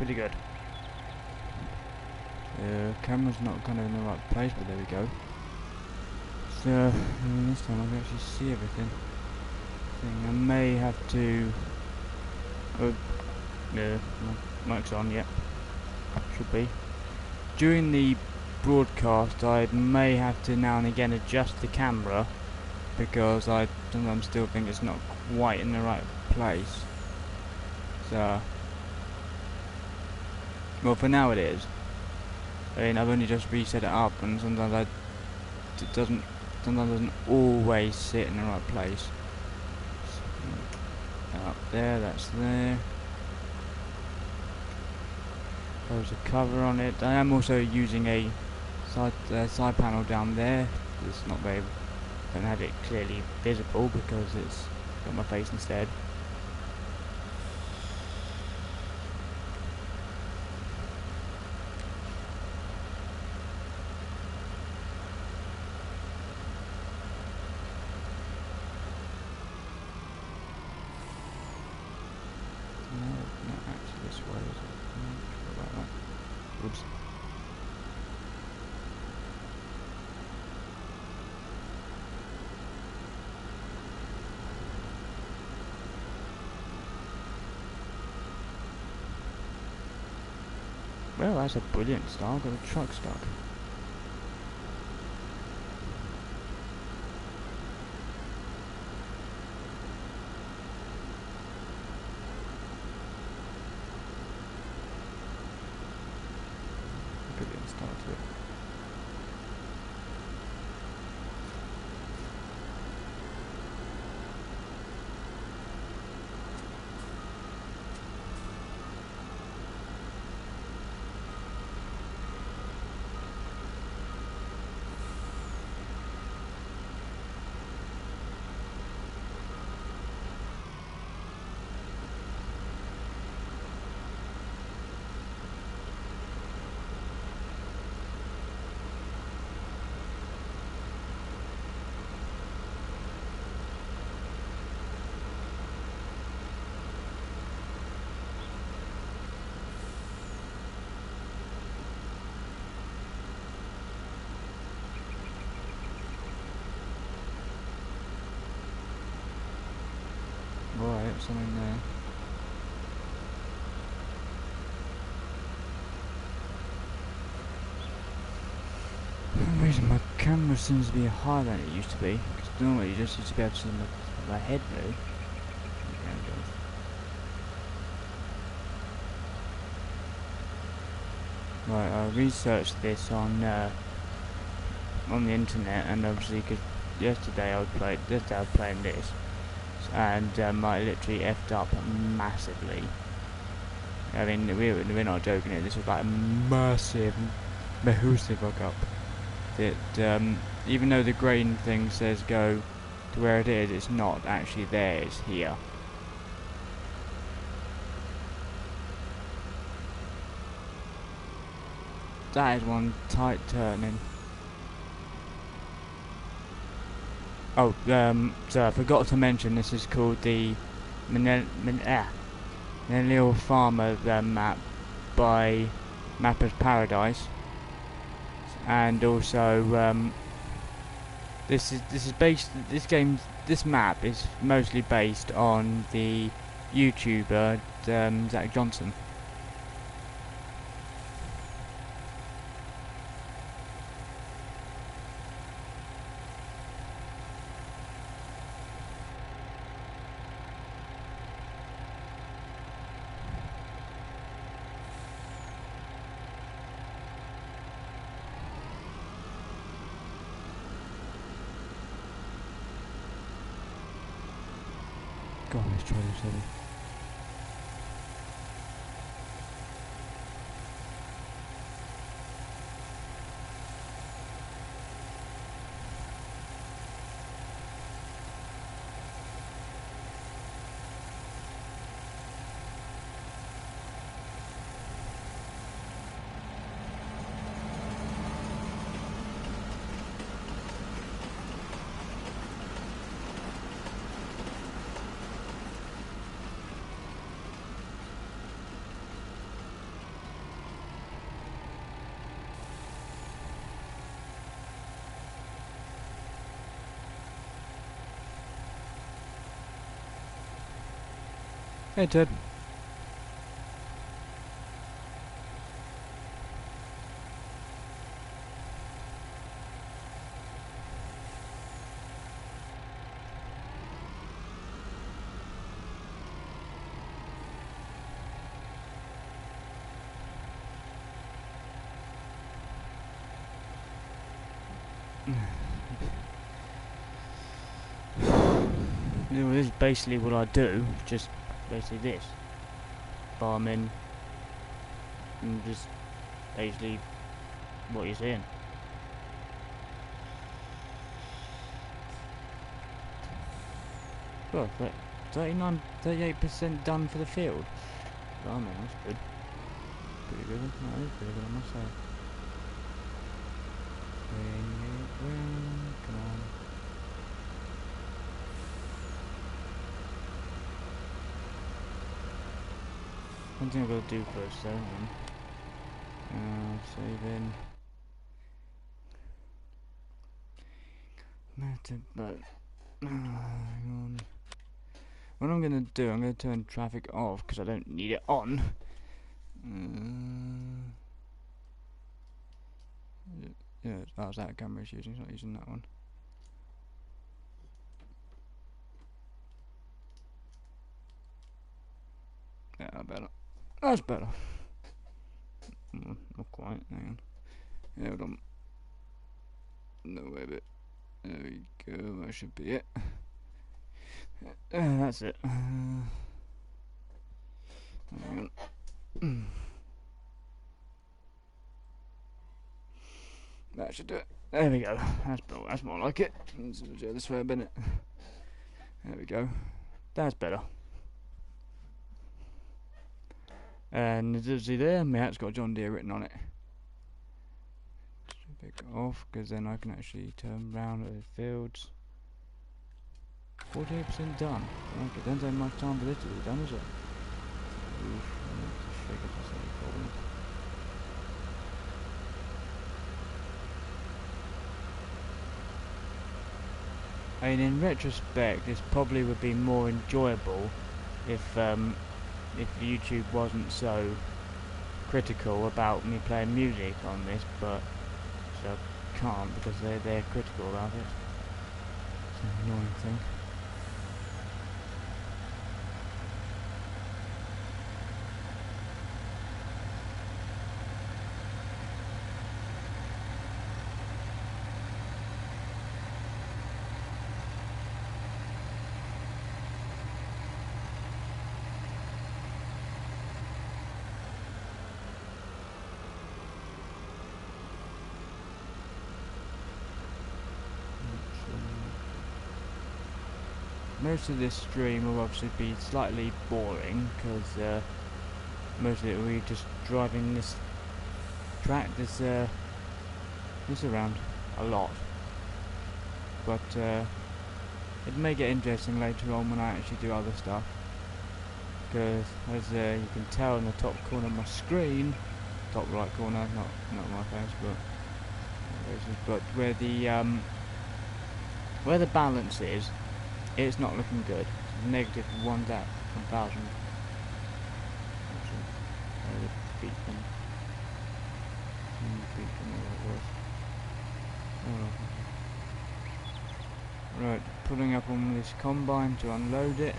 Really good. The camera's not kind of in the right place, but there we go. So this time I can actually see everything. I may have to. Oh, no, mic's on. Yep, should be. During the broadcast, I may have to now and again adjust the camera because I sometimes still think it's not quite in the right place. So, well, for now it is. I mean, I've only just reset it up, and sometimes it doesn't always sit in the right place. So, up there, that's there. There's a cover on it. I am also using a side panel down there. It's not very, don't have it clearly visible because it's got my face instead. No, not actually this way, is it? No, about that. Oops. Well, that's a brilliant start. Got a truck stuck. Brilliant start to it. Right, something there. For some reason my camera seems to be higher than it used to be, because normally you just used to be able to see my head move. Right, I researched this on the internet, and obviously because yesterday I was playing this, and I literally effed up massively. I mean, we're not joking here. This was like a massive fuck up. That even though the grain thing says go to where it is, it's not actually there. It's here. That is one tight turning. Oh, so I forgot to mention this is called the Manil Farmer map by Mapper's Paradise, and also this map is mostly based on the YouTuber Zach Johnson. God, let's try this over. Hey Ted. You know, this is basically what I do, just basically this. Farming, and just basically what you're seeing. Well, 38% done for the field. Oh, man, that's good. Pretty good. That is pretty good, I must say. Bring it round, come on. One thing I've got to do first, though, saving. But hang on. What I'm gonna do, I'm gonna turn traffic off because I don't need it on. Yeah, that's that camera is using. It's not using that one. Yeah, better. That's better. Not quite. Hang on. Hold on. No way, but there we go. That should be it. That's it. Hang on. That should do it. There we go. That's more like it. Let's do it this way a minute. There we go. That's better. And as you see there, my hat's got John Deere written on it. Pick it off, because then I can actually turn around at the fields. 48% done. Okay, don't take much time for this to be done, is it? Oof, I need to figure this out probably. I mean, in retrospect, this probably would be more enjoyable if YouTube wasn't so critical about me playing music on this, but so I can't because they're critical about it. It's an annoying thing. Most of this stream will obviously be slightly boring because most of it will be just driving this this around a lot. But it may get interesting later on when I actually do other stuff. Because as you can tell in the top corner of my screen, top right corner, not my face, but where the balance is. It's not looking good. It's negative 1,000. Right, pulling up on this combine to unload it.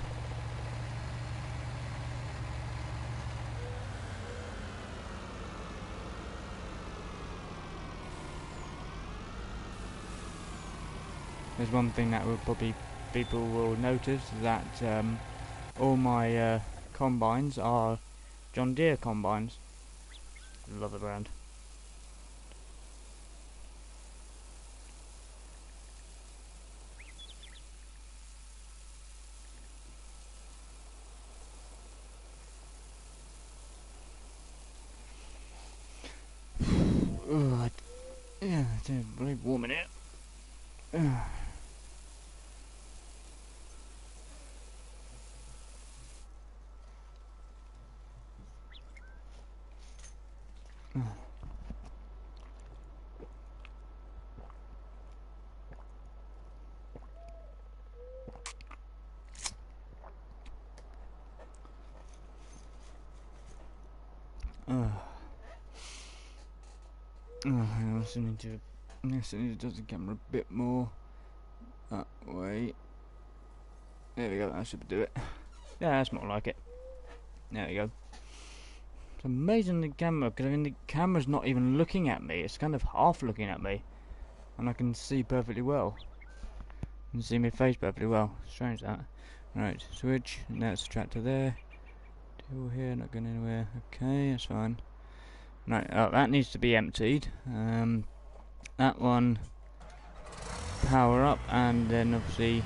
There's one thing that will probably people will notice that all my combines are John Deere combines. Love the brand. Yeah, it's really warm in here. Hang on, I still need to adjust the camera a bit more. That way. There we go, that should do it. Yeah, that's more like it. There we go. It's amazing the camera, because I mean the camera's not even looking at me, it's kind of half looking at me. And I can see perfectly well. I can see my face perfectly well. Strange that. Right, switch, and that's the tractor there. Still here, not going anywhere. Okay, that's fine. Right, that needs to be emptied. That one, power up, and then obviously,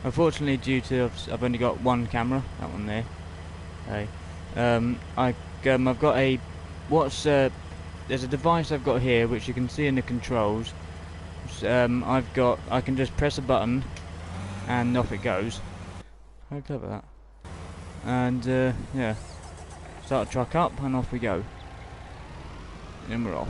unfortunately due to, I've only got one camera, that one there. Okay. I've got a, there's a device I've got here which you can see in the controls. I can just press a button and off it goes. How clever that. And yeah, start the truck up and off we go. And we're off.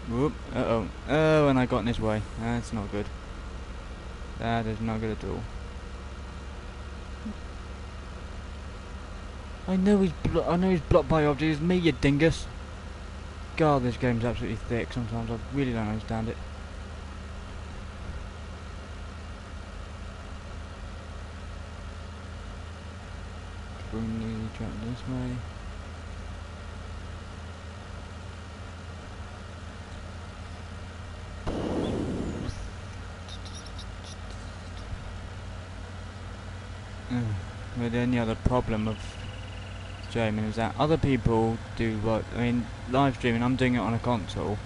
Whoop, uh-oh. Oh, and I got in his way. That's not good. That is not good at all. I know he's blocked by objects. It's me, you dingus. God, this game's absolutely thick sometimes. I really don't understand it. Bring the track this way. But the only other problem of streaming is that other people do what, I mean, live streaming, I'm doing it on a console,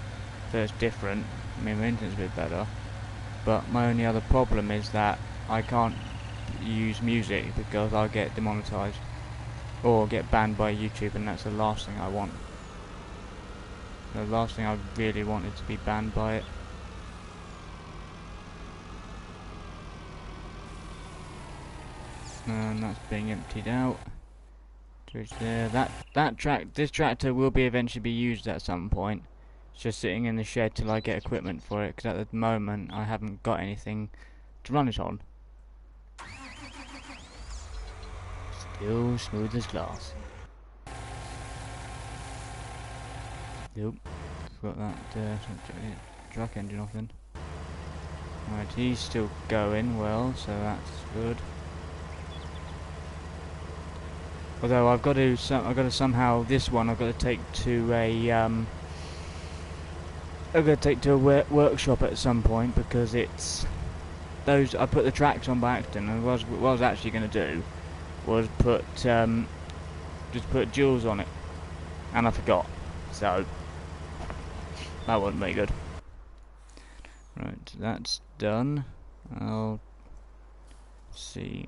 so it's different. I mean, my internet's a bit better, but my only other problem is that I can't use music because I'll get demonetized or get banned by YouTube, and that's the last thing I want. The last thing I really want is to be banned by it. And that's being emptied out. There. This tractor will be eventually be used at some point. It's just sitting in the shed till I get equipment for it, because at the moment I haven't got anything to run it on. Still smooth as glass. Nope. Got that truck engine off then. Right, he's still going well, so that's good. Although I've got to somehow, this one I've got to take to a workshop at some point, because it's those, I put the tracks on by accident, and what I was actually going to do was put just put jewels on it, and I forgot, so that wasn't very good. Right, that's done. I'll see.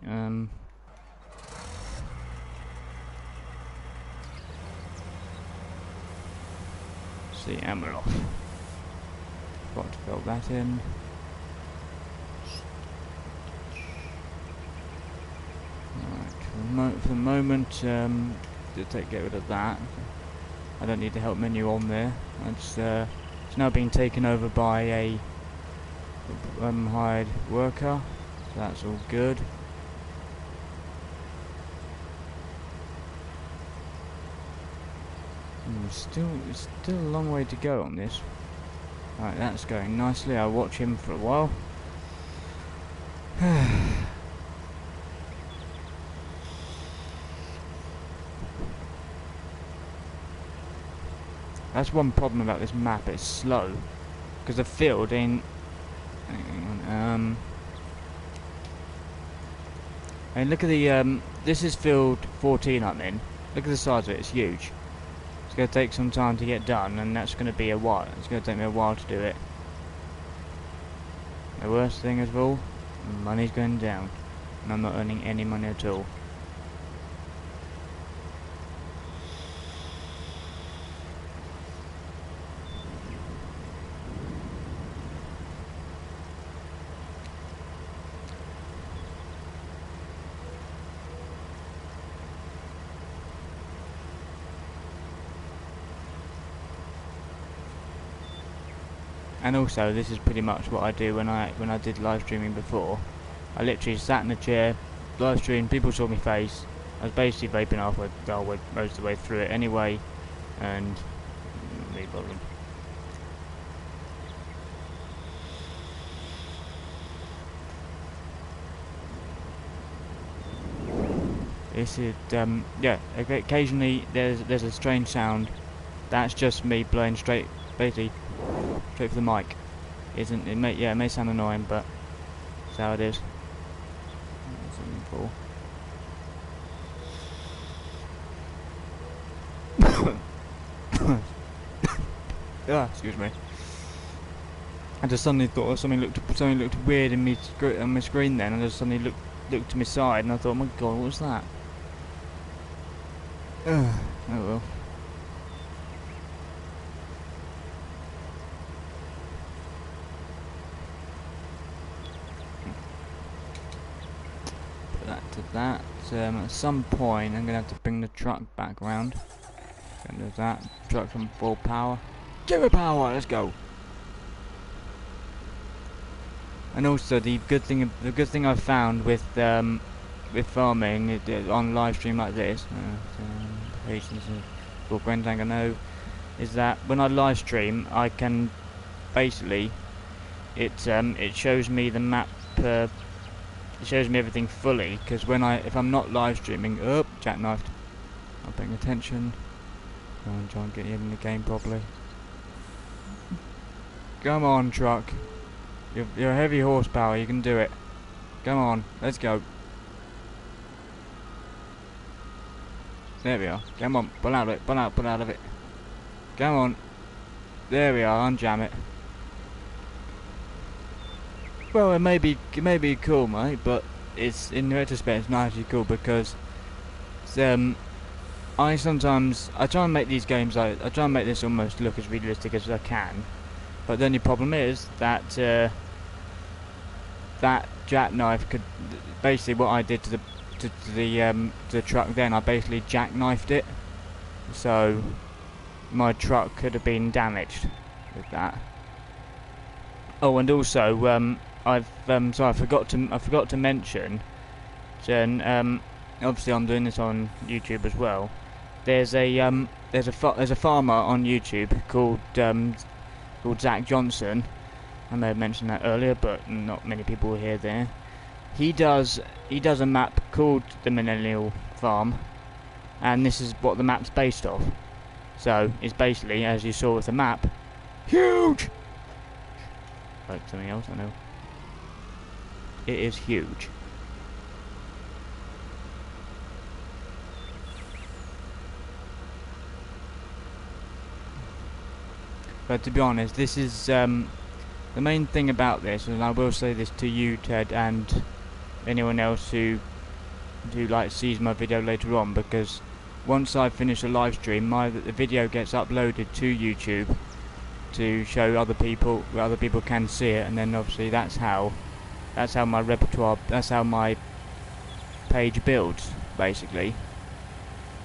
See, and we're off. Got to fill that in. Right, for the moment, to get rid of that. I don't need the help menu on there. It's now being taken over by a hired worker, so that's all good. It's still a long way to go on this. Right, that's going nicely. I'll watch him for a while. That's one problem about this map, it's slow. Because the field ain't... and look at the... this is field 14 I'm in. Look at the size of it, it's huge. It's going to take some time to get done, and that's going to be a while. It's going to take me a while to do it. The worst thing of all, money's going down, and I'm not earning any money at all. And also, this is pretty much what I do when I did live streaming before. I literally sat in a chair, live streamed, people saw my face. I was basically vaping halfway, most of the way through it anyway, and me bothering. This is yeah. Occasionally there's a strange sound. That's just me blowing basically straight for the mic. It may sound annoying, but that's how it is. Excuse me. I just suddenly thought something looked weird in on my screen. Then I just suddenly looked to my side, and I thought, oh my god, what was that? Oh well. Put that to that. At some point, I'm gonna have to bring the truck back round. And there's that. Truck's on full power. Give it power. Let's go. And also the good thing I've found with farming on live stream like this, patience for Grand Tank I know, is that when I live stream I can basically it shows me the map, it shows me everything fully, because if I'm not live streaming, jackknifed, not paying attention. Come on, John, get you in the game properly. Come on, truck. You're heavy horsepower, you can do it. Come on, let's go. There we are. Come on, pull out of it, pull out of it. Come on. There we are, unjam it. Well, it may be cool, mate, but it's, in retrospect, it's not actually cool, because I try and make these games, I try and make this almost look as realistic as I can, but the only problem is that that jackknife could, basically what I did to the truck then, I basically jackknifed it, so my truck could have been damaged with that. Oh, and also I forgot to mention, Jen, obviously I'm doing this on YouTube as well. There's a farmer on YouTube called Zach Johnson. I may have mentioned that earlier, but not many people were here there. He does a map called the Millennial Farm, and this is what the map's based off. So it's basically, as you saw with the map, huge. Like something else, I know. It is huge. But to be honest, this is the main thing about this, and I will say this to you, Ted, and anyone else who like sees my video later on, because once I finish a live stream, the video gets uploaded to YouTube to show other people, where other people can see it, and then obviously that's how my repertoire, that's how my page builds, basically.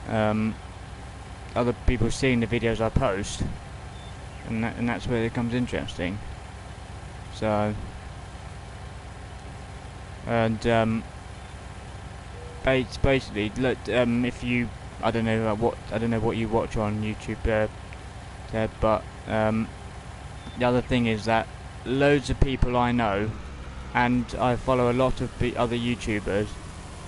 Other people seeing the videos I post, and that's where it becomes interesting. So, and basically, look, if you, I don't know what you watch on YouTube, Ted, but the other thing is that loads of people I know, and I follow a lot of other YouTubers,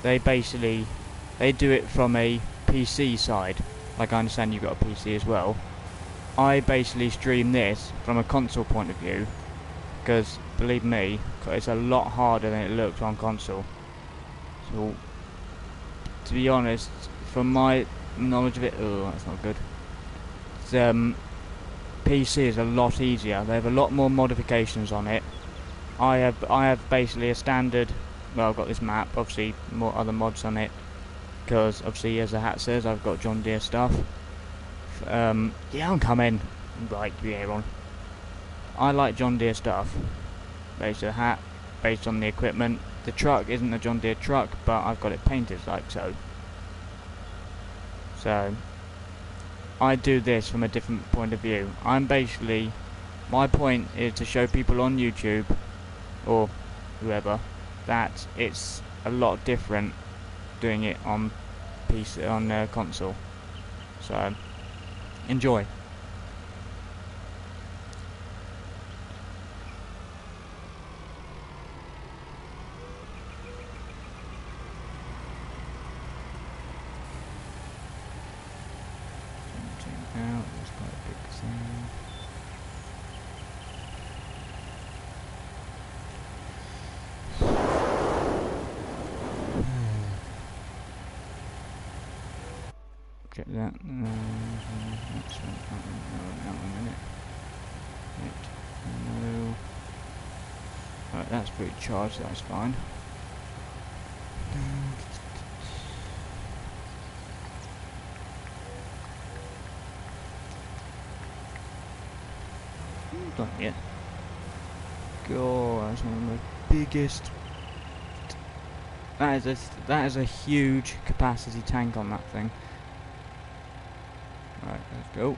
they do it from a PC side. Like, I understand you've got a PC as well. I basically stream this from a console point of view, because believe me, it's a lot harder than it looks on console. So, to be honest, from my knowledge of it, that's not good. PC is a lot easier. They have a lot more modifications on it. I have basically a standard. Well, I've got this map. Obviously, more other mods on it, because obviously, as the hat says, I've got John Deere stuff. Yeah, I'm coming. Right, yeah, on. I like John Deere stuff. Based on the hat, based on the equipment. The truck isn't a John Deere truck, but I've got it painted like so. So, I do this from a different point of view. I'm basically My point is to show people on YouTube, or whoever, that it's a lot different doing it on PC, on console. So, enjoy. Out, there's quite a big thing. Check that. That's out a minute. No. Right, that's pretty charged, that's fine. Done yet. God, that's one of the biggest. That is a huge capacity tank on that thing. Right, let's go.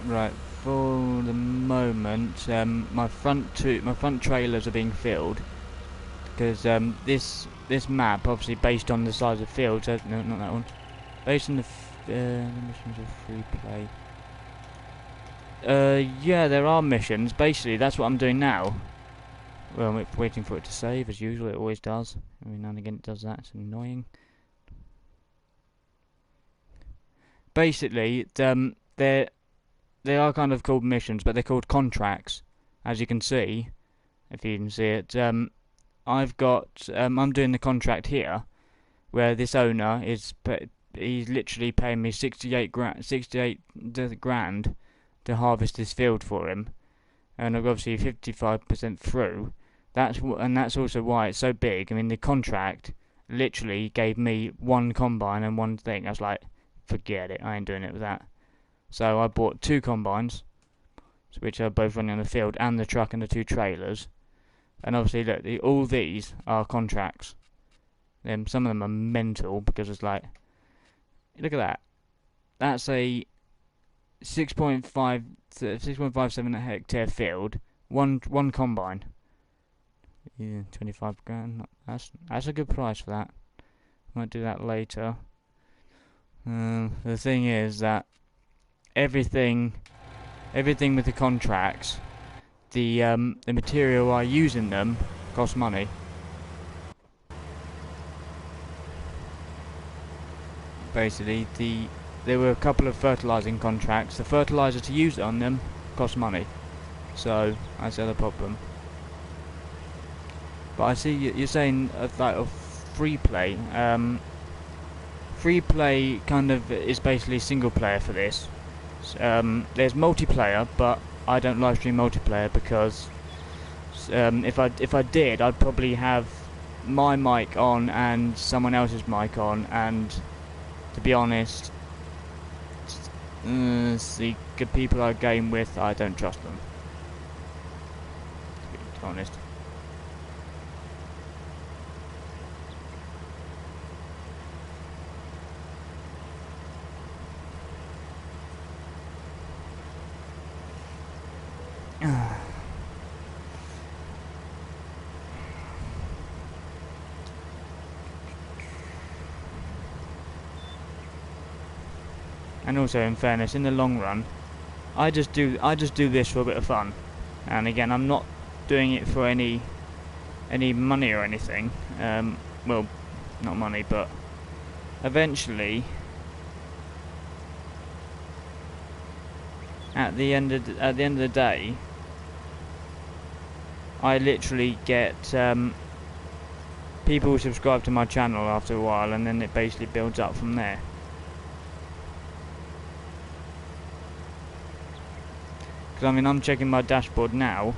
Right, for the moment, my front trailers are being filled because this map, obviously based on the size of fields, no, not that one. Based on the missions of free play. Yeah, there are missions. Basically, that's what I'm doing now. Well, I'm waiting for it to save, as usual. It always does. Every now and again it does that. It's annoying. Basically, they are kind of called missions, but they're called contracts, as you can see, if you can see it. I'm doing the contract here, where this owner he's literally paying me 68 grand to harvest this field for him, and I'm obviously 55% through. That's also why it's so big. I mean, the contract literally gave me one combine and one thing. I was like, forget it, I ain't doing it with that. So I bought 2 combines, which are both running on the field, and the truck and the 2 trailers. And obviously, look, all these are contracts. Some of them are mental because it's like, look at that. That's a 6.57 hectare field, one combine. Yeah, 25 grand. That's a good price for that. Might do that later. The thing is that everything with the contracts, the material I use in them costs money. Basically, there were a couple of fertilizing contracts. The fertilizer to use on them costs money, so that's the other problem. But I see you're saying of free play. Free play kind of is basically single player for this. There's multiplayer, but I don't live stream multiplayer because if I did, I'd probably have my mic on and someone else's mic on, and to be honest, the good people I game with, I don't trust them. To be honest. And also, in fairness, in the long run, I just do this for a bit of fun. And again, I'm not doing it for any money or anything. Well, not money, but eventually, at the end of the day, I literally get people who subscribe to my channel after a while, and then it basically builds up from there. Because I mean, I'm checking my dashboard now,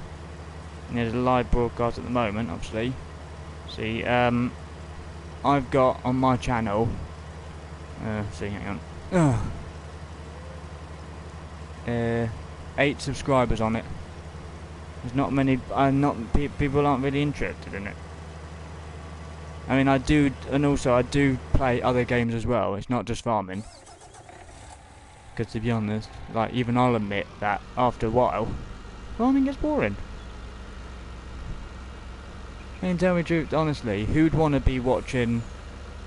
and there's a live broadcast at the moment, obviously. See, I've got on my channel, hang on, 8 subscribers on it. There's not many, people aren't really interested in it. I mean, I do, and also I do play other games as well. It's not just farming. Because to be honest, like, even I'll admit that after a while, farming gets boring. I mean, tell me the truth, honestly, who'd want to be watching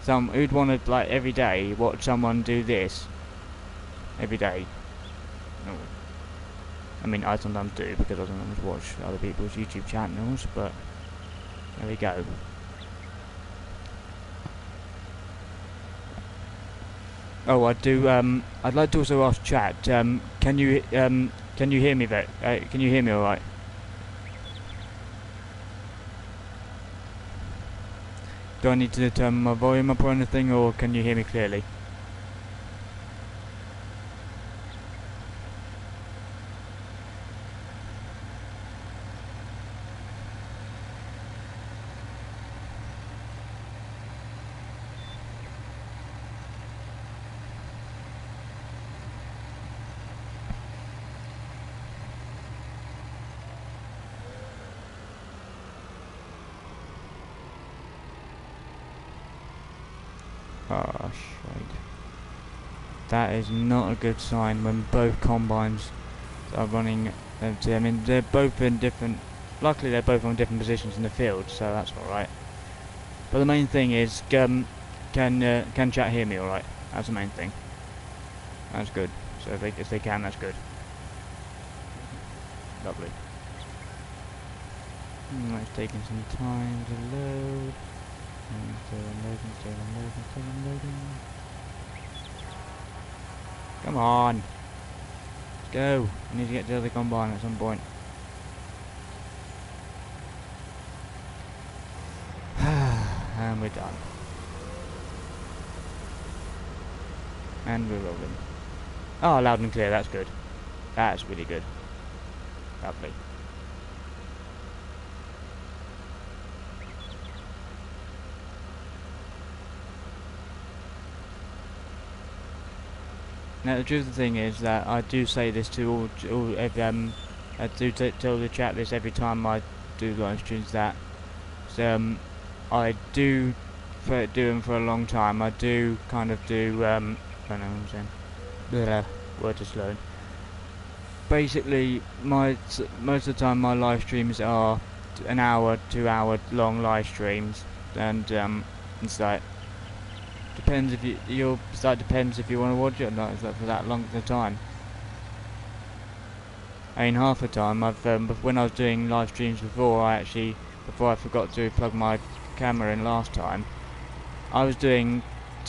who'd want to, like, every day watch someone do this? Every day? No. I mean, I sometimes do, because I sometimes watch other people's YouTube channels, but there we go. Oh, I do, I'd like to also ask chat, can you hear me, can you hear me alright? Do I need to turn my volume up or anything, or can you hear me clearly? Oh, shite. That is not a good sign when both combines are running empty. I mean, they're both in different... Luckily, they're both on different positions in the field, so that's alright. But the main thing is, can chat hear me alright? That's the main thing. That's good. So if they can, that's good. Lovely. It's taking some time to load. Still unloading. Come on. Let's go. I need to get to the other combine at some point. And we're done. And we're rolling. Oh, loud and clear, that's good. That's really good. Lovely. Now the truth of the thing is that I do say this to I do tell the chat this every time I do live streams, that I do do them for a long time. I do kind of do I don't know what I'm saying. Blah, word is slow. Basically, most of the time my live streams are an hour, 2 hour long live streams, and it's like. Depends if that depends if you want to watch it or not. It's like for that long of the time. I mean, half the time I've when I was doing live streams before I forgot to plug my camera in last time, I was doing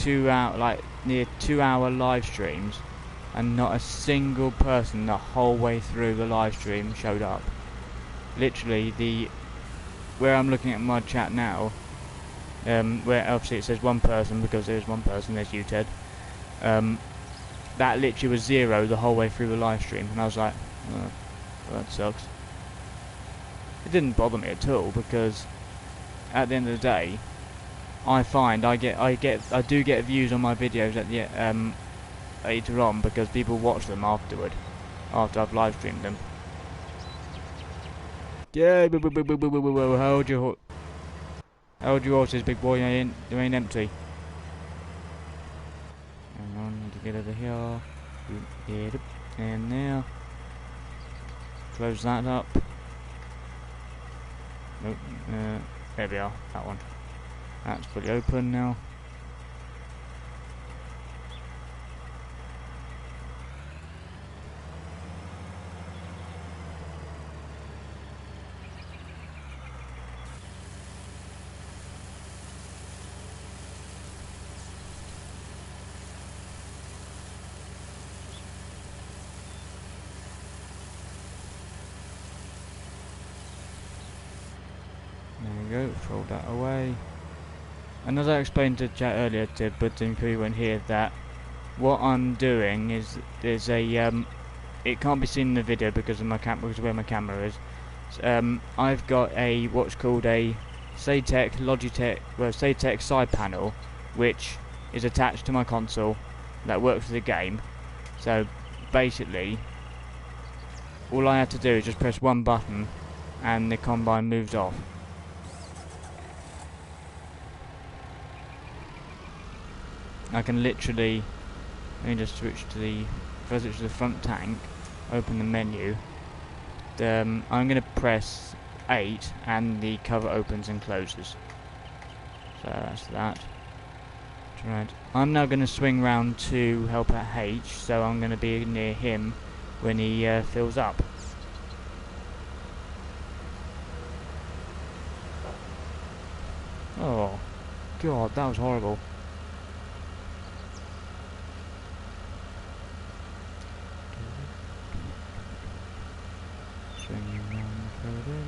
near 2 hour live streams, and not a single person the whole way through the live stream showed up. Literally, where I'm looking at my chat now. Where obviously it says one person, because there's one person, there's you, Ted. That literally was 0 the whole way through the live stream, and I was like, oh, well, that sucks. It didn't bother me at all, because at the end of the day, I find I do get views on my videos at the later on, because people watch them afterward, after I've live streamed them. Yeah, hold your horses, big boy, you ain't empty. Hang on, need to get over here. Get up, and there. Close that up. Nope, there we are, that one. That's fully open now. There we go, throw that away. And as I explained to chat earlier, but you won't hear that, what I'm doing is there's a it can't be seen in the video because of where my camera is. I've got what's called a Logitech side panel, which is attached to my console that works with the game. So basically, all I have to do is just press one button, and the combine moves off. I can literally, let me just switch to the, first switch to the front tank, open the menu. I'm going to press 8 and the cover opens and closes. So that's that. Right. I'm now going to swing round to help at H, so I'm going to be near him when he fills up. Oh, God, that was horrible. Swing around further.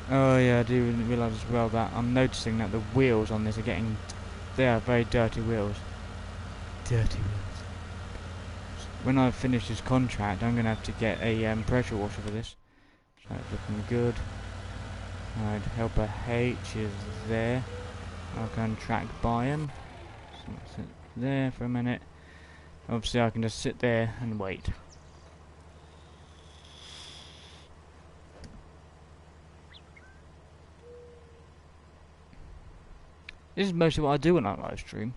Oh yeah, I do realise as well that I'm noticing that the wheels on this are getting, they are very dirty wheels. Dirty wheels. When I finish this contract, I'm going to have to get a pressure washer for this. So it's looking good. Right, helper H is there. I can track by him. So I'll sit there for a minute. Obviously I can just sit there and wait. This is mostly what I do when I live stream.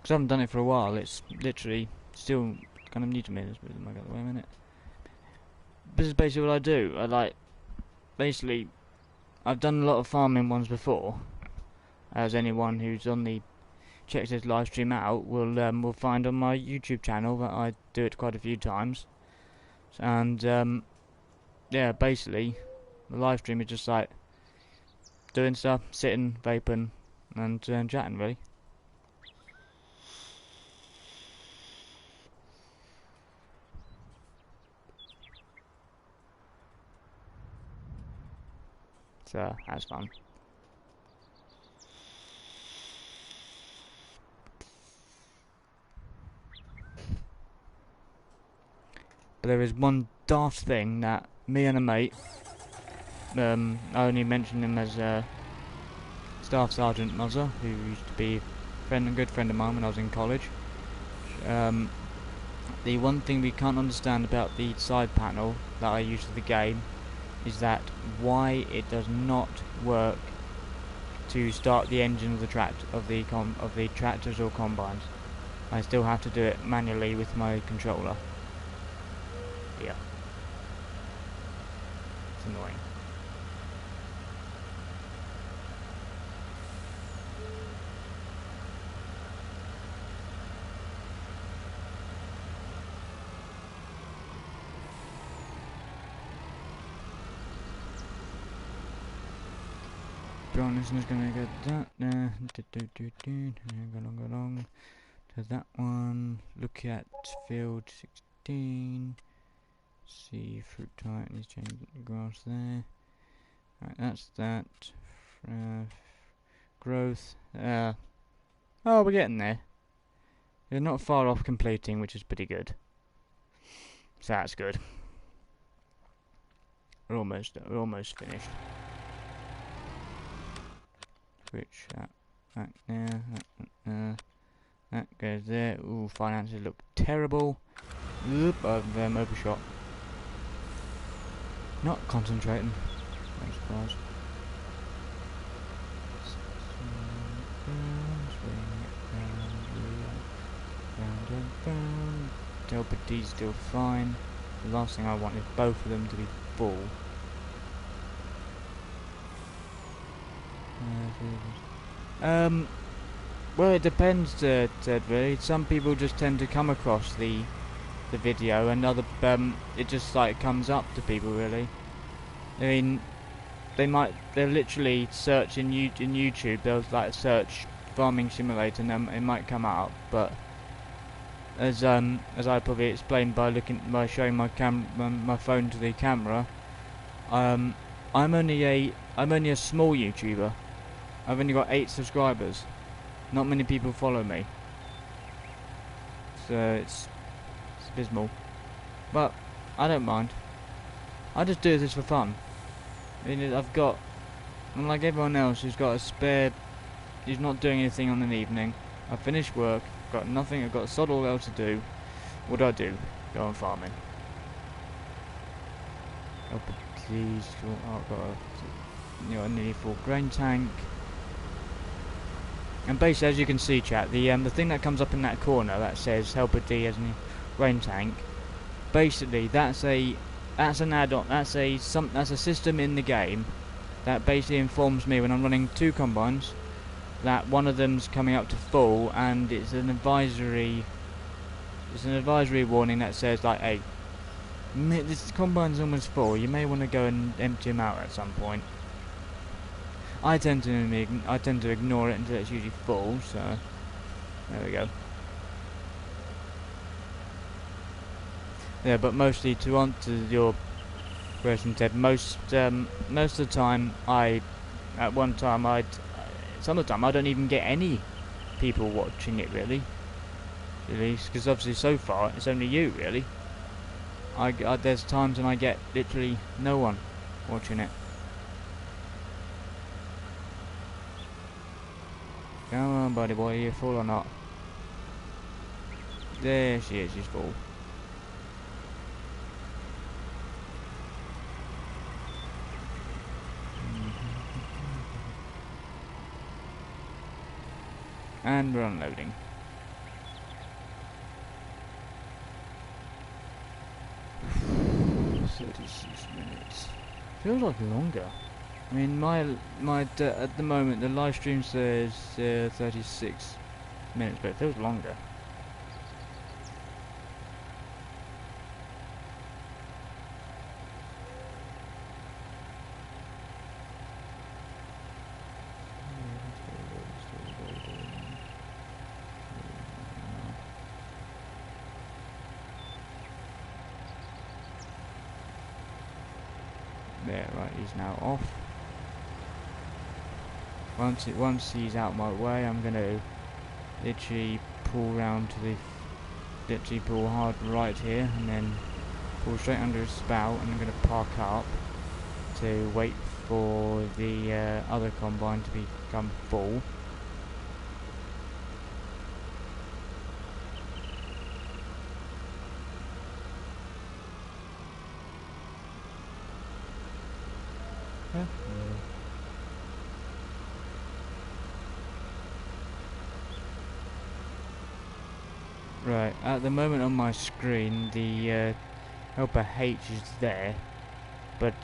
Because I haven't done it for a while, it's literally still kind of new to me. Let's move the mic out of the way a minute. This is basically what I do. I like, basically, I've done a lot of farming ones before. As anyone who's on the, checks this live stream out will find on my YouTube channel that I do it quite a few times. And yeah, basically, the live stream is just like doing stuff, sitting, vaping, and chatting really. So that's fun. But there is one daft thing that me and a mate, I only mentioned him as Staff Sergeant Muzzer, who used to be a good friend of mine when I was in college. The one thing we can't understand about the side panel that I use for the game is that why it does not work to start the engine of the tractors or combines. I still have to do it manually with my controller. Yeah, it's annoying. Jonathan's gonna get that there. Go along to that one. Look at field 16. See fruit type. Let's change the grass there. Right, that's that. Growth. Oh, we're getting there. We're not far off completing, which is pretty good. So that's good. We're almost finished. Switch that back there, that goes there. Ooh, finances look terrible. Oop, I've overshot. Not concentrating. No surprise. Round. Delta D's still fine. The last thing I want is both of them to be full. Well, it depends, Ted, really. Some people just tend to come across the video, and other it just like comes up to people, really. I mean, they'll literally search in YouTube. They'll like search farming simulator, and then it might come up. But as I probably explained by showing my phone to the camera, I'm only a small YouTuber. I've only got 8 subscribers. Not many people follow me. So it's abysmal. But I don't mind. I just do this for fun. I mean, unlike everyone else who's got a spare, who's not doing anything on an evening. I finish work, got nothing, I've got sod all else to do. What do? Go on farming. these. Oh, I've got a nearly full grain tank. And basically, as you can see, chat, the thing that comes up in that corner that says Helper D as a grain tank. Basically, that's an add-on. That's a system in the game that basically informs me when I'm running 2 combines that one of them's coming up to full, and it's an advisory. It's an advisory warning that says like, hey, this combine's almost full. You may want to go and empty them out at some point. I tend to ignore it until it's usually full. So there we go. Yeah, but mostly to answer your question, Ted, most of the time some of the time I don't even get any people watching it really, because obviously so far it's only you really. There's times when I get literally no one watching it. Come on, buddy boy, are you full or not? There she is, she's full. And we're unloading. 36 minutes. Feels like longer. I mean, at the moment the live stream says 36 minutes, but it feels longer. There, right, he's now off. Once he's out my way, I'm gonna literally pull round to pull hard right here, and then pull straight under his spout, and I'm gonna park up to wait for the other combine to become full. Right, at the moment on my screen the helper H is there, but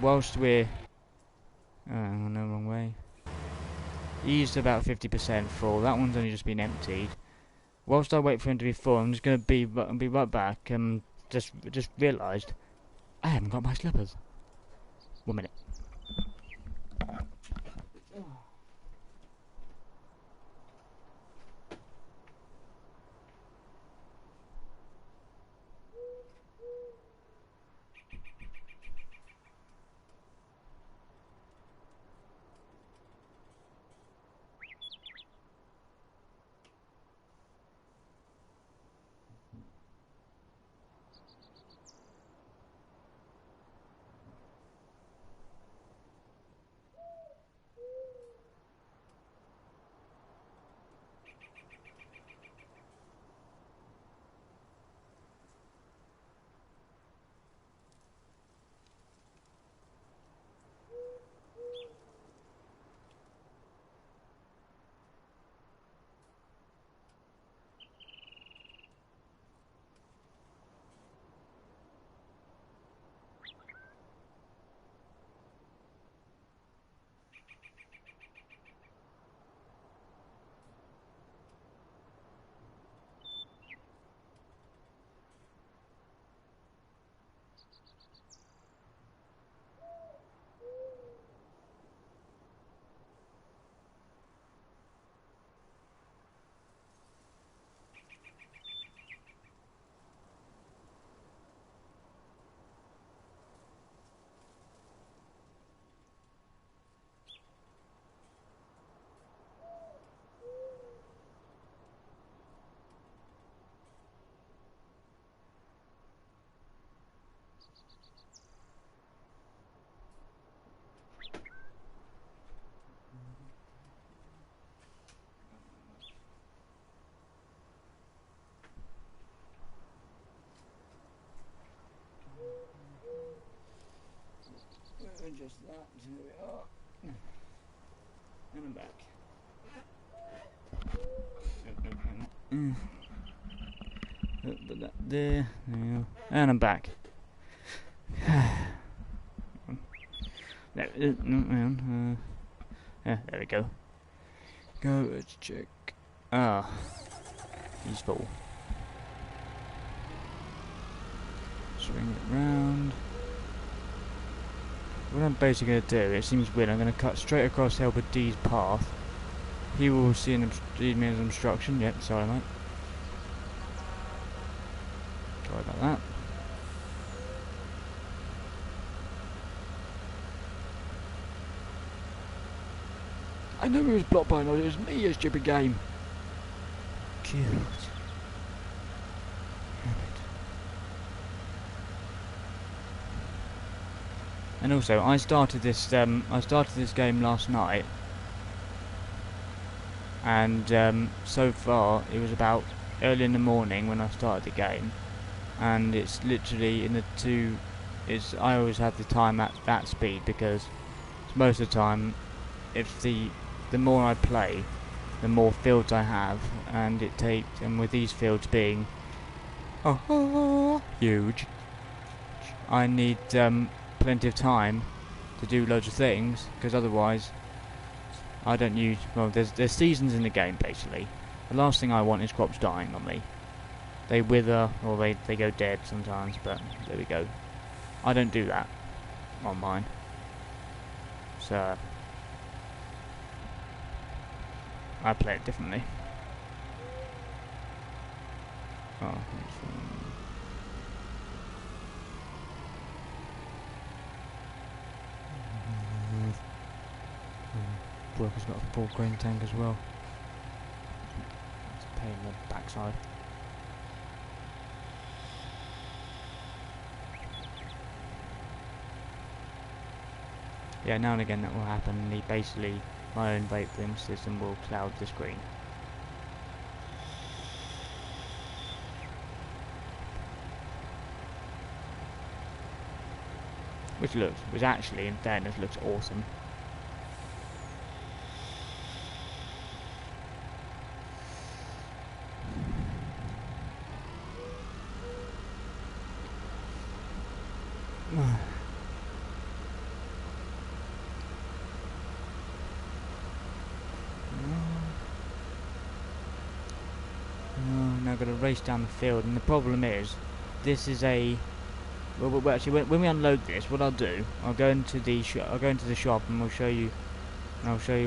whilst we're no, wrong way. He's about 50% full. That one's only just been emptied. Whilst I wait for him to be full, I'm just gonna be right back. Just realised I haven't got my slippers. 1 minute. here we are. And I'm back. Put that there. And I'm back. Yeah, there we go. Let's check. He's full. Swing it round. What I'm basically going to do, it seems weird, I'm going to cut straight across Helper D's path. He will see me as an obstruction. Yep, sorry mate. Sorry about that. I knew he was blocked by another, it was me, you stupid game. Cute. And also, I started this game last night, and so far it was about early in the morning when I started the game, and it's literally in the I always have the time at that speed because most of the time, if the more I play, the more fields I have, and with these fields being huge, I need plenty of time to do loads of things, because otherwise I don't use, well, there's seasons in the game basically. The last thing I want is crops dying on me. They wither, or they go dead sometimes, but there we go. I don't do that on mine. So I play it differently. Oh, Worker's got a full grain tank as well. It's a pain in the backside. Yeah, now and again that will happen. Basically, my own vape rim system will cloud the screen. Which actually, in fairness, looks awesome. Now I've got to race down the field, and the problem is, this is a. Well, actually, when we unload this, what I'll do, I'll go into the shop, and I'll show you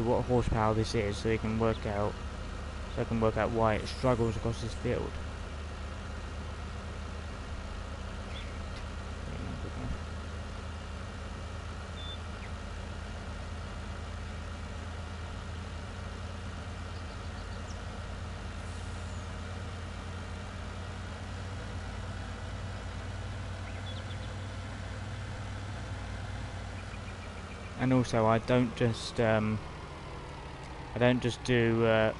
what horsepower this is, so you can work out, why it struggles across this field. And also, I don't just do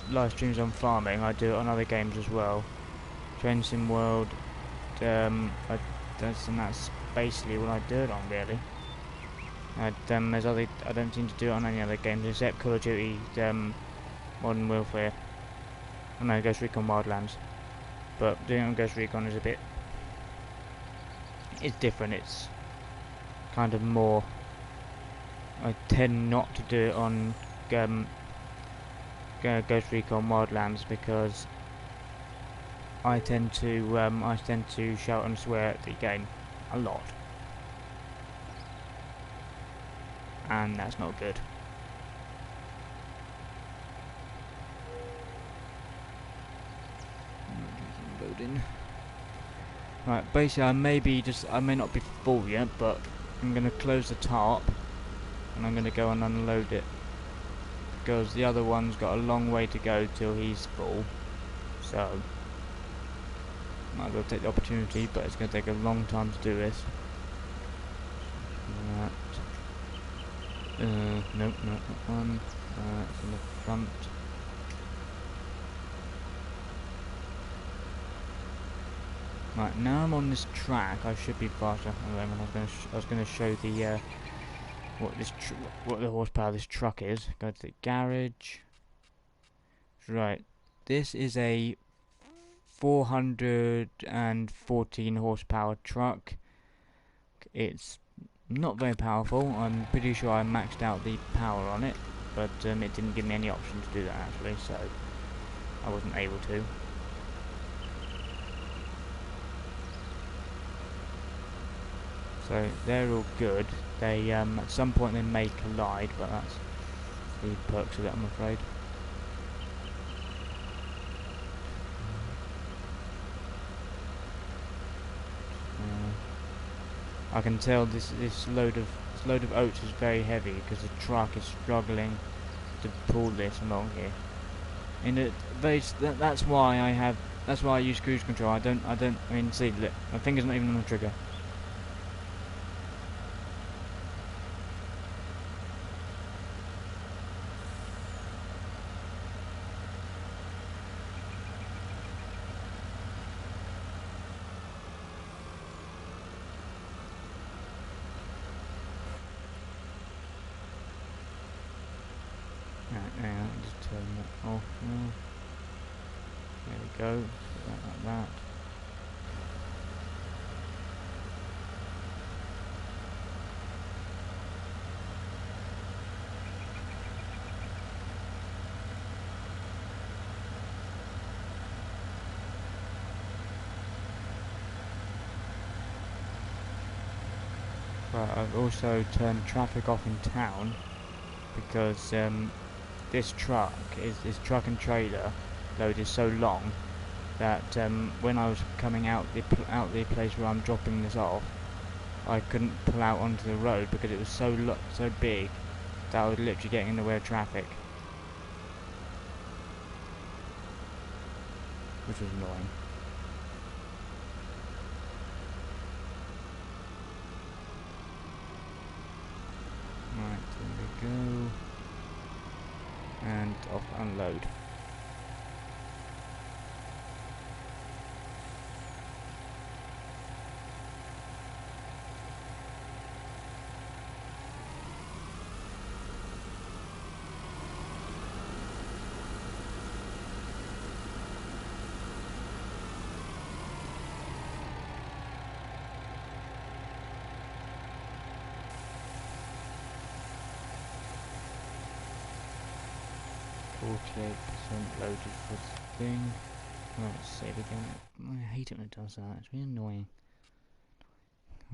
live streams on farming. I do it on other games as well. Sim World. And that's basically what I do it on, really. I don't seem to do it on any other games except Call of Duty, Modern Warfare. I know Ghost Recon Wildlands, but doing it on Ghost Recon is it's different. It's kind of more. I tend not to do it on Ghost Recon Wildlands because I tend to shout and swear at the game a lot, and that's not good. Loading. Right, basically I may not be full yet, but I'm gonna close the tarp. And I'm going to go and unload it because the other one's got a long way to go till he's full, so might as well take the opportunity, but it's going to take a long time to do this. Nope, not that one. It's in the front. Right, now I'm on this track, I should be faster. I was going to show the what the horsepower of this truck is. Go to the garage. Right, this is a 414 horsepower truck. It's not very powerful. I'm pretty sure I maxed out the power on it, but it didn't give me any option to do that actually, so I wasn't able to. So they're all good. They at some point they may collide, but that's the perks of it, I'm afraid. I can tell this load of oats is very heavy because the truck is struggling to pull this along here. And that's why I use cruise control. I mean, see, look, my finger's not even on the trigger. Right, now just turn that off now. There we go. Like that. But I've also turned traffic off in town because this truck and trailer load is so long that when I was coming out the place where I'm dropping this off, I couldn't pull out onto the road because it was so big that I was literally getting in the way of traffic, which was annoying. Right, there we go. And off unload. Loaded for the thing. Right, let's save again. I hate it when it does that, it's really annoying.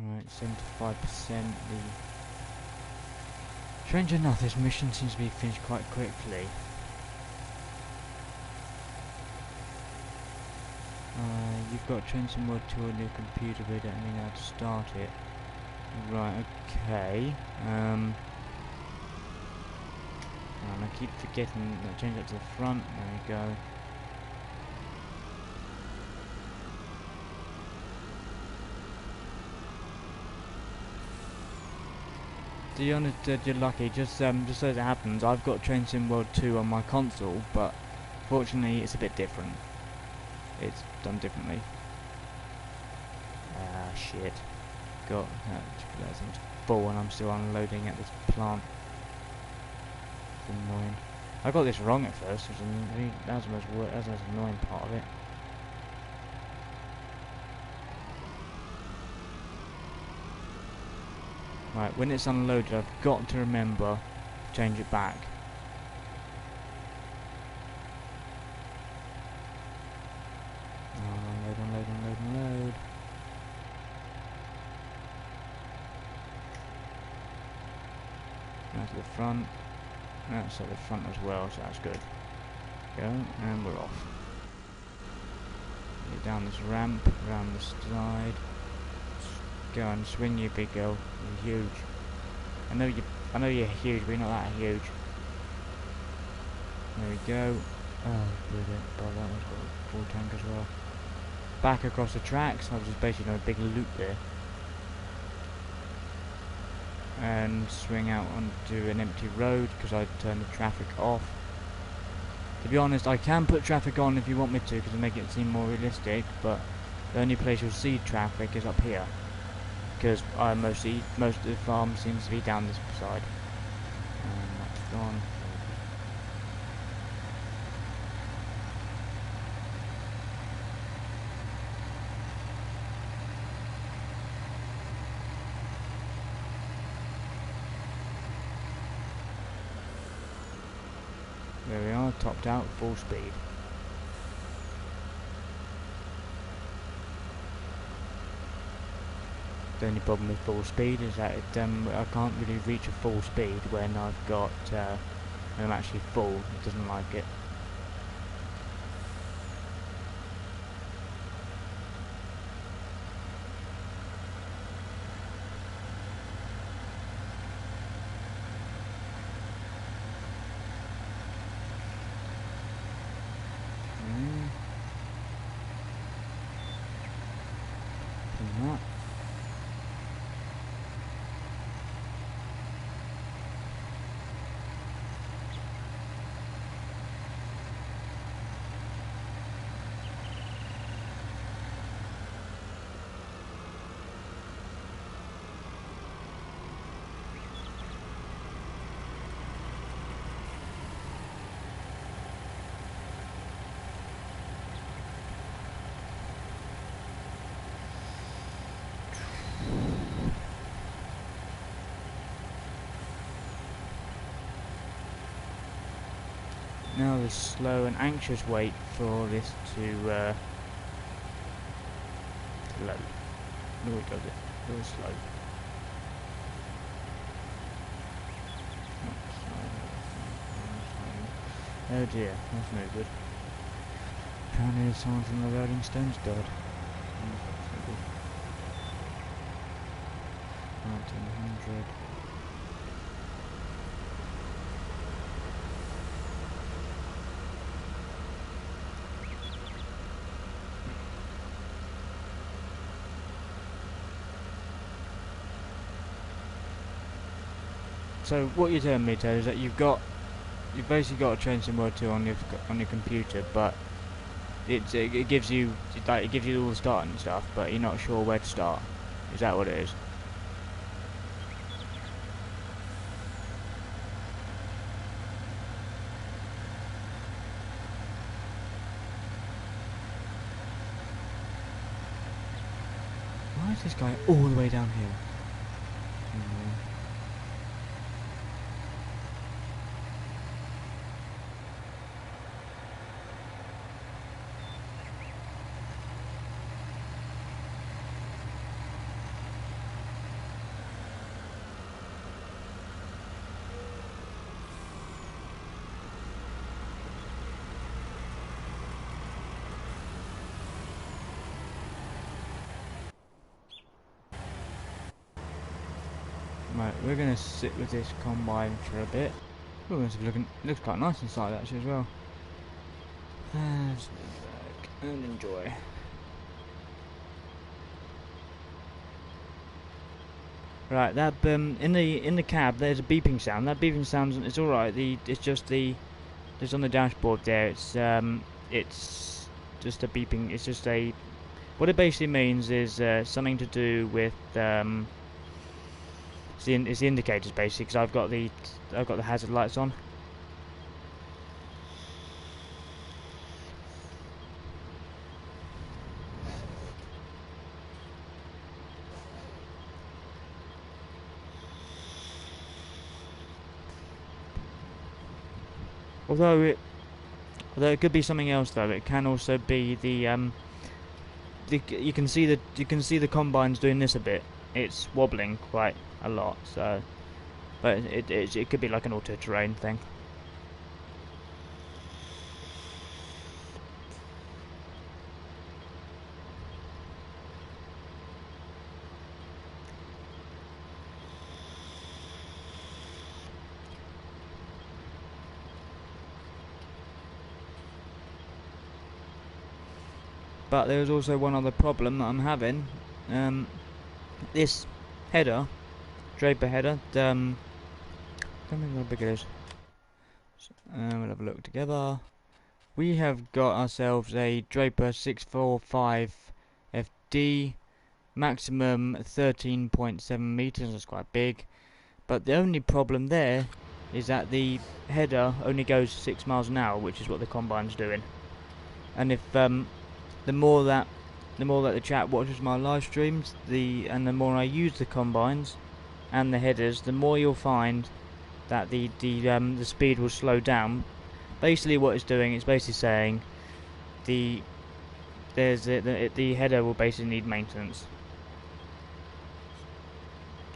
Alright, 75%. Strange enough, this mission seems to be finished quite quickly. You've got Transient World 2 on your computer, but I don't know how to start it. Right, okay. And I keep forgetting to change that to the front. There we go. To be honest, you're lucky. Just as it happens, I've got Train Sim World 2 on my console, but fortunately it's a bit different. It's done differently. Ah, shit. Got that's full and I'm still unloading at this plant. Annoying. I got this wrong at first, which that's the most annoying part of it. Right, when it's unloaded, I've got to remember to change it back. Unload. Now to the front. That's at the front as well, so that's good. Go, and we're off. Get down this ramp, around the side. Go and swing, you big girl. You're huge. I know you're huge, but you're not that huge. There we go. Oh, brilliant. Oh, that one's got a full tank as well. Back across the tracks. I was just basically doing a big loop there. And swing out onto an empty road because I turned the traffic off. To be honest, I can put traffic on if you want me to because it'll make it seem more realistic, but the only place you'll see traffic is up here. because most of the farm seems to be down this side. And that's gone. There we are, topped out, full speed. The only problem with full speed is that I can't really reach a full speed when I've got when I'm actually full. It doesn't like it. That. Now the slow and anxious wait for this to load. No, it does it. Real slow. Oh dear, that's no good. Apparently someone from the Rolling Stones died. That's no good. 1900. So what you're telling me, Ted, is that you've basically got a Train World 2 on your computer, but it gives you all the start and stuff, but you're not sure where to start. Is that what it is? Why is this guy all the way down here? Right, we're gonna sit with this combine for a bit. Oh, it's looks quite nice inside actually as well. Let's look and enjoy. Right, that in the cab there's a beeping sound. That beeping sound, it's all right. It's just on the dashboard there. It's just a beeping. It's just a what it basically means is something to do with it's the indicators basically, because I've got the hazard lights on. Although it could be something else though. It can also be you can see the combines doing this a bit. It's wobbling quite a lot, so but it could be like an auto terrain thing. But there's also one other problem that I'm having. This header, Draper header, I don't remember how big it is. We'll have a look together. We have got ourselves a Draper 645 FD maximum 13.7 meters. That's quite big. But the only problem there is that the header only goes 6 miles an hour, which is what the combine's doing. And if the more that the chat watches my live streams, and the more I use the combines and the headers, the more you'll find that the speed will slow down. Basically, what it's doing, it's basically saying the header will basically need maintenance.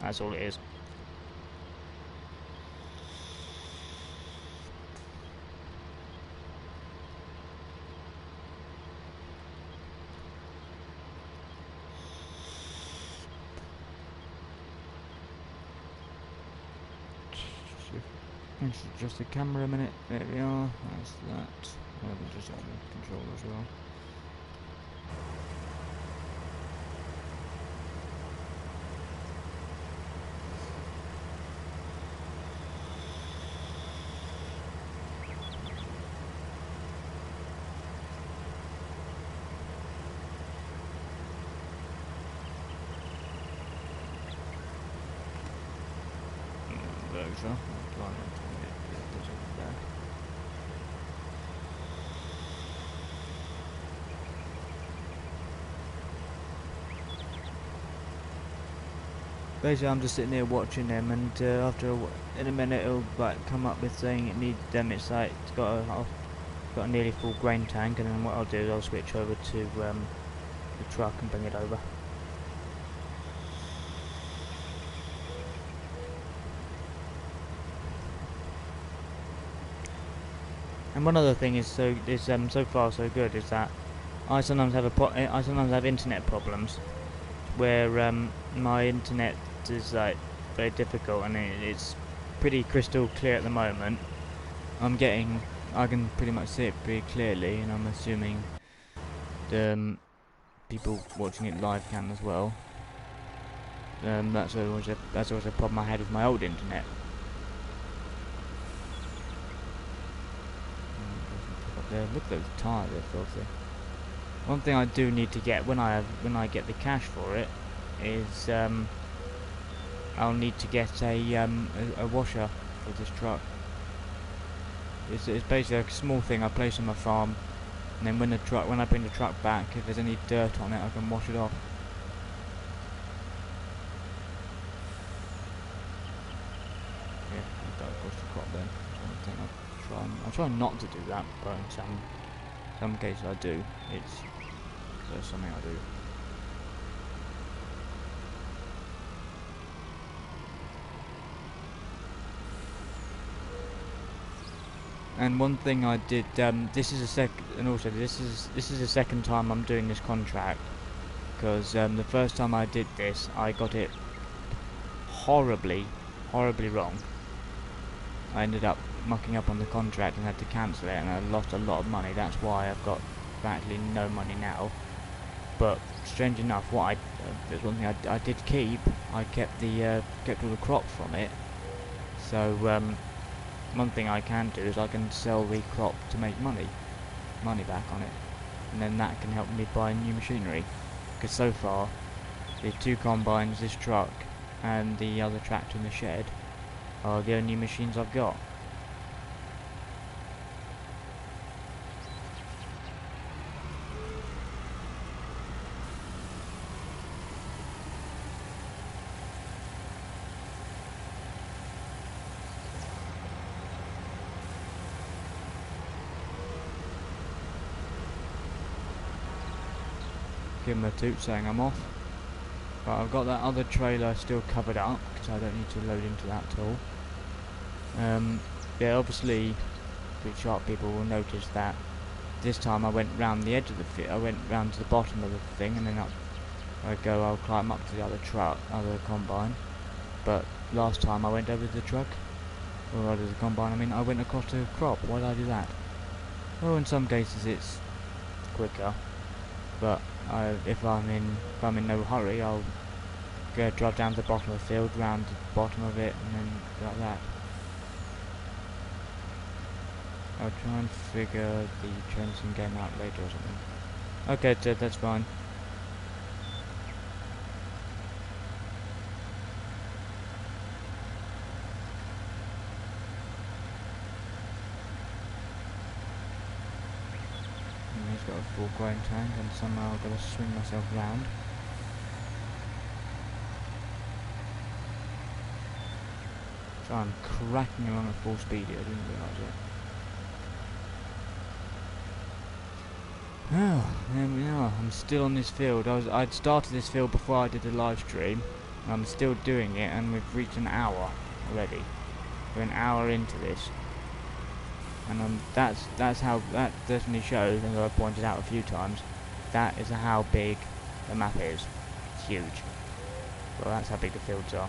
That's all it is. Let's adjust the camera a minute. There we are. That's that. We'll just have the controller as well. There. Basically, I'm just sitting here watching them, and in a minute it'll like come up with saying it needs them. It's like it's got a nearly full grain tank, and then what I'll do is I'll switch over to the truck and bring it over. And one other thing is so far so good is that I sometimes have internet problems where my internet is like very difficult, and it's pretty crystal clear at the moment. I can pretty much see it pretty clearly, and I'm assuming the people watching it live can as well. That's always a problem I had with my old internet. Look at those tyres, they're filthy. One thing I do need to get when I get the cash for it is I'll need to get a washer for this truck. It's basically a small thing I place on my farm, and then when I bring the truck back, if there's any dirt on it, I can wash it off. Yeah, I've got to push the crop then. I'll try not to do that, but in some cases I do. That's something I do. And one thing I did, this is the second time I'm doing this contract, because the first time I did this, I got it horribly wrong. I ended up mucking up on the contract and had to cancel it, and I lost a lot of money. That's why I've got practically no money now. But strange enough, there's one thing I did keep. I kept all the crop from it. So one thing I can do is I can sell the crop to make money back on it, and then that can help me buy new machinery. Because so far, the 2 combines, this truck, and the other tractor in the shed are the only machines I've got. Give him a toot saying I'm off. But I've got that other trailer still covered up because I don't need to load into that at all. Yeah, obviously, pretty sharp people will notice that this time I went round the edge of the fit. I went round to the bottom of the thing, and then I'll climb up to the other combine. But last time I went over the truck, or over the combine, I mean, I went across the crop. Why did I do that? Well, in some cases it's quicker, but if I'm in no hurry, I'll drive down to the bottom of the field, round the bottom of it, and then like that. I'll try and figure the transient game out later or something. Okay, Ted, that's fine. he's got a full grain tank, and somehow I've got to swing myself round. So I'm cracking along at full speed here, I didn't realise it. Oh, there we are. I'm still on this field. I'd started this field before I did the live stream. And I'm still doing it, and we've reached an hour already. We're an hour into this, and that's how that definitely shows, as I've pointed out a few times, that is how big the map is. It's huge. Well, that's how big the fields are.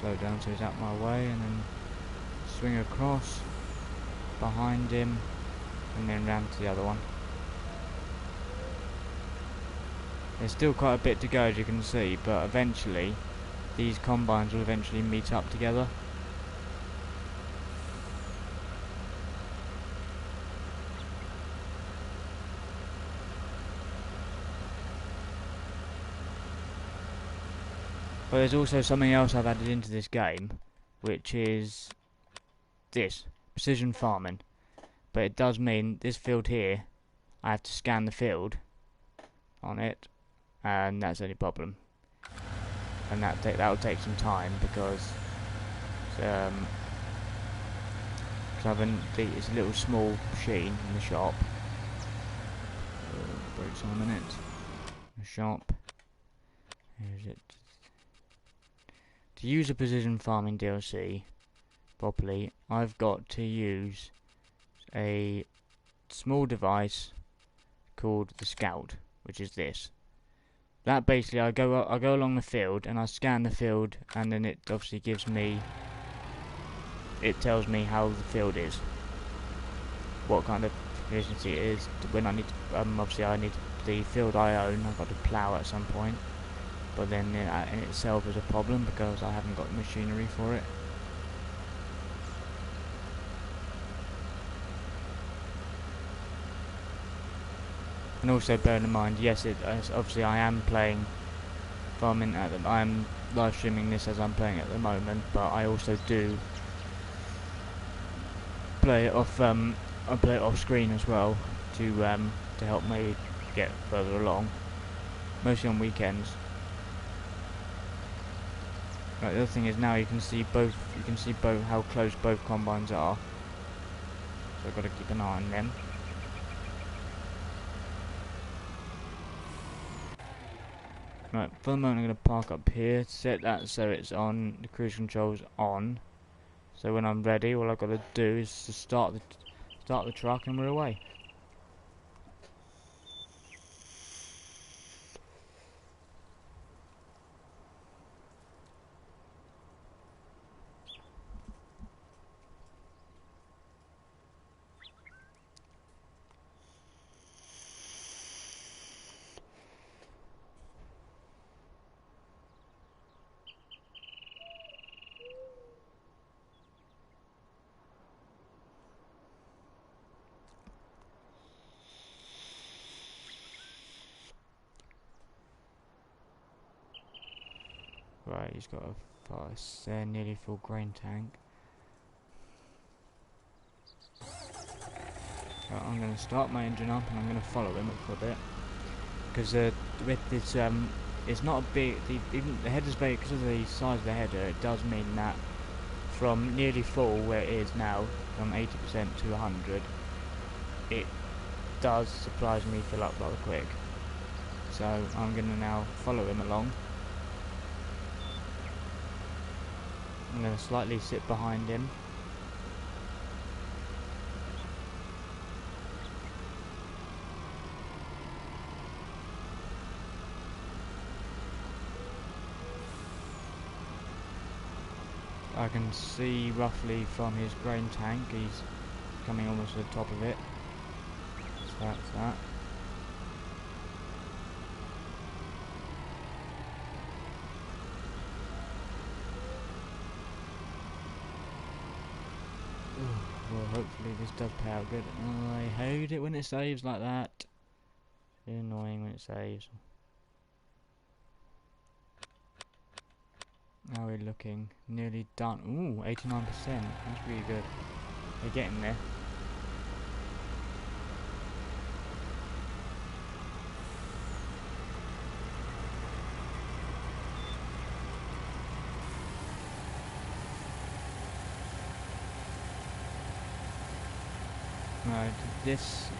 Slow down so he's out my way, and then swing across behind him, and then round to the other one. There's still quite a bit to go, as you can see, but eventually these combines will eventually meet up together. But there's also something else I've added into this game, which is this, precision farming. But it does mean this field here, I have to scan the field on it, and that's the only problem. And that will take some time because it's a little small machine in the shop. Brakes on a minute. The shop. Here's it. To use a precision farming DLC properly, I've got to use a small device called the Scout, which is this. That basically, I go along the field and I scan the field, and then it obviously tells me how the field is, what kind of efficiency it is. When I need to, obviously I need the field I own. I've got to plough at some point. But then in itself is a problem because I haven't got machinery for it. And also bearing in mind, yes, obviously I am playing farming I am live streaming this as I'm playing at the moment, but I also do play it off. I play it off screen as well to help me get further along, mostly on weekends. Right, the other thing is now you can see both how close both combines are. So I've got to keep an eye on them. Right, for the moment I'm going to park up here, set that so it's on, the cruise control's on. So when I'm ready, all I've got to do is to start the truck and we're away. Right, he's got a nearly full grain tank. Right, I'm going to start my engine up and I'm going to follow him for a bit. Because with this, it's not a big, even the header's big, because of the size of the header, it does mean that from nearly full, where it is now, from 80% to 100, it does surprisingly fill up rather quick. So I'm going to now follow him along. I'm going to slightly sit behind him. I can see roughly from his grain tank, he's coming almost to the top of it. So that's that. Well, hopefully this does pay out good. I hate it when it saves like that. It's annoying when it saves. How are we looking? Nearly done. Ooh, 89%. That's really good. We're getting there. Right, this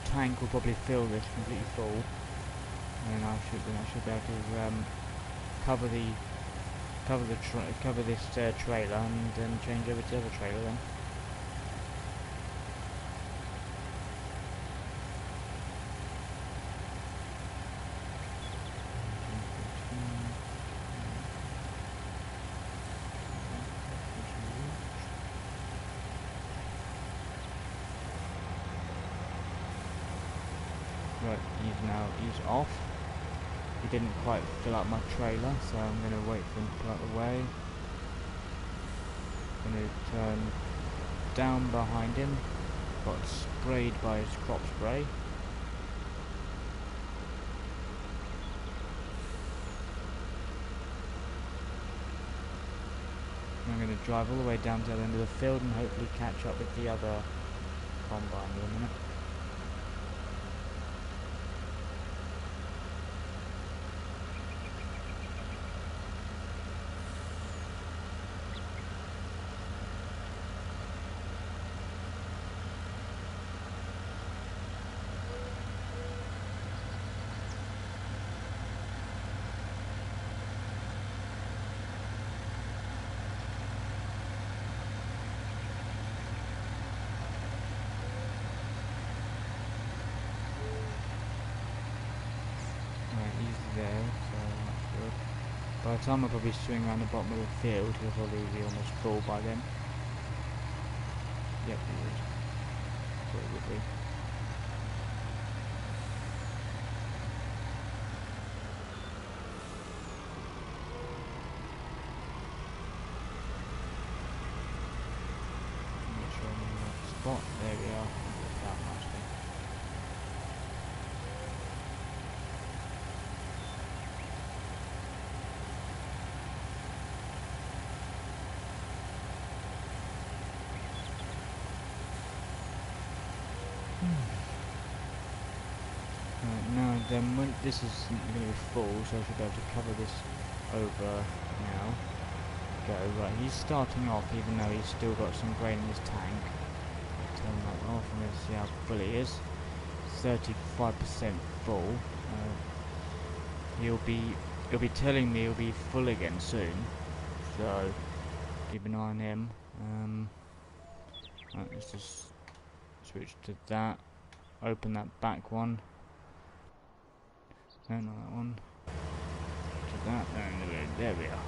tank will probably fill this completely full, and I should be able to cover this trailer and then change over to the other trailer then. Right, he's off. He didn't quite fill up my trailer, so I'm going to wait for him to pull out the way. I'm going to turn down behind him. Got sprayed by his crop spray. I'm going to drive all the way down to the end of the field and hopefully catch up with the other combine in a minute. There, so that's good. By the time I probably swing around the bottom of the field, he'll probably be almost full by then. Yep, he is. Thought it would be. Make sure I'm in the right spot. There we are. That much then. Right, now then, when this is going to be full, so I should be able to cover this over now. Go, right, he's starting off even though he's still got some grain in his tank. Turn that off and let's see how full he is. 35% full. He'll be telling me he'll be full again soon, so keep an eye on him. Right, let's just switch to that. Open that back one. No, not that one. To that. There we are.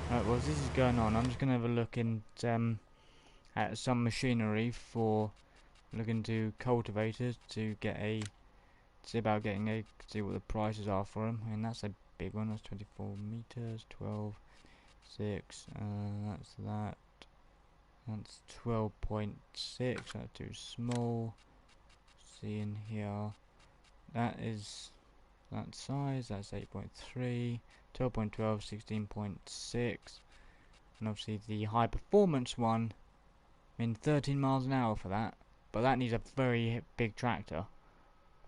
Right, well, as this is going on, I'm just going to have a look at some machinery for looking to cultivators to get see about getting see what the prices are for them. And that's a big one. That's 24 meters, 12, 6. That's 12.6. That's too small. See in here, that is that size. That's 8.3. 12.12, 16.6, and obviously the high performance one, I mean 13 miles an hour for that, but that needs a very big tractor,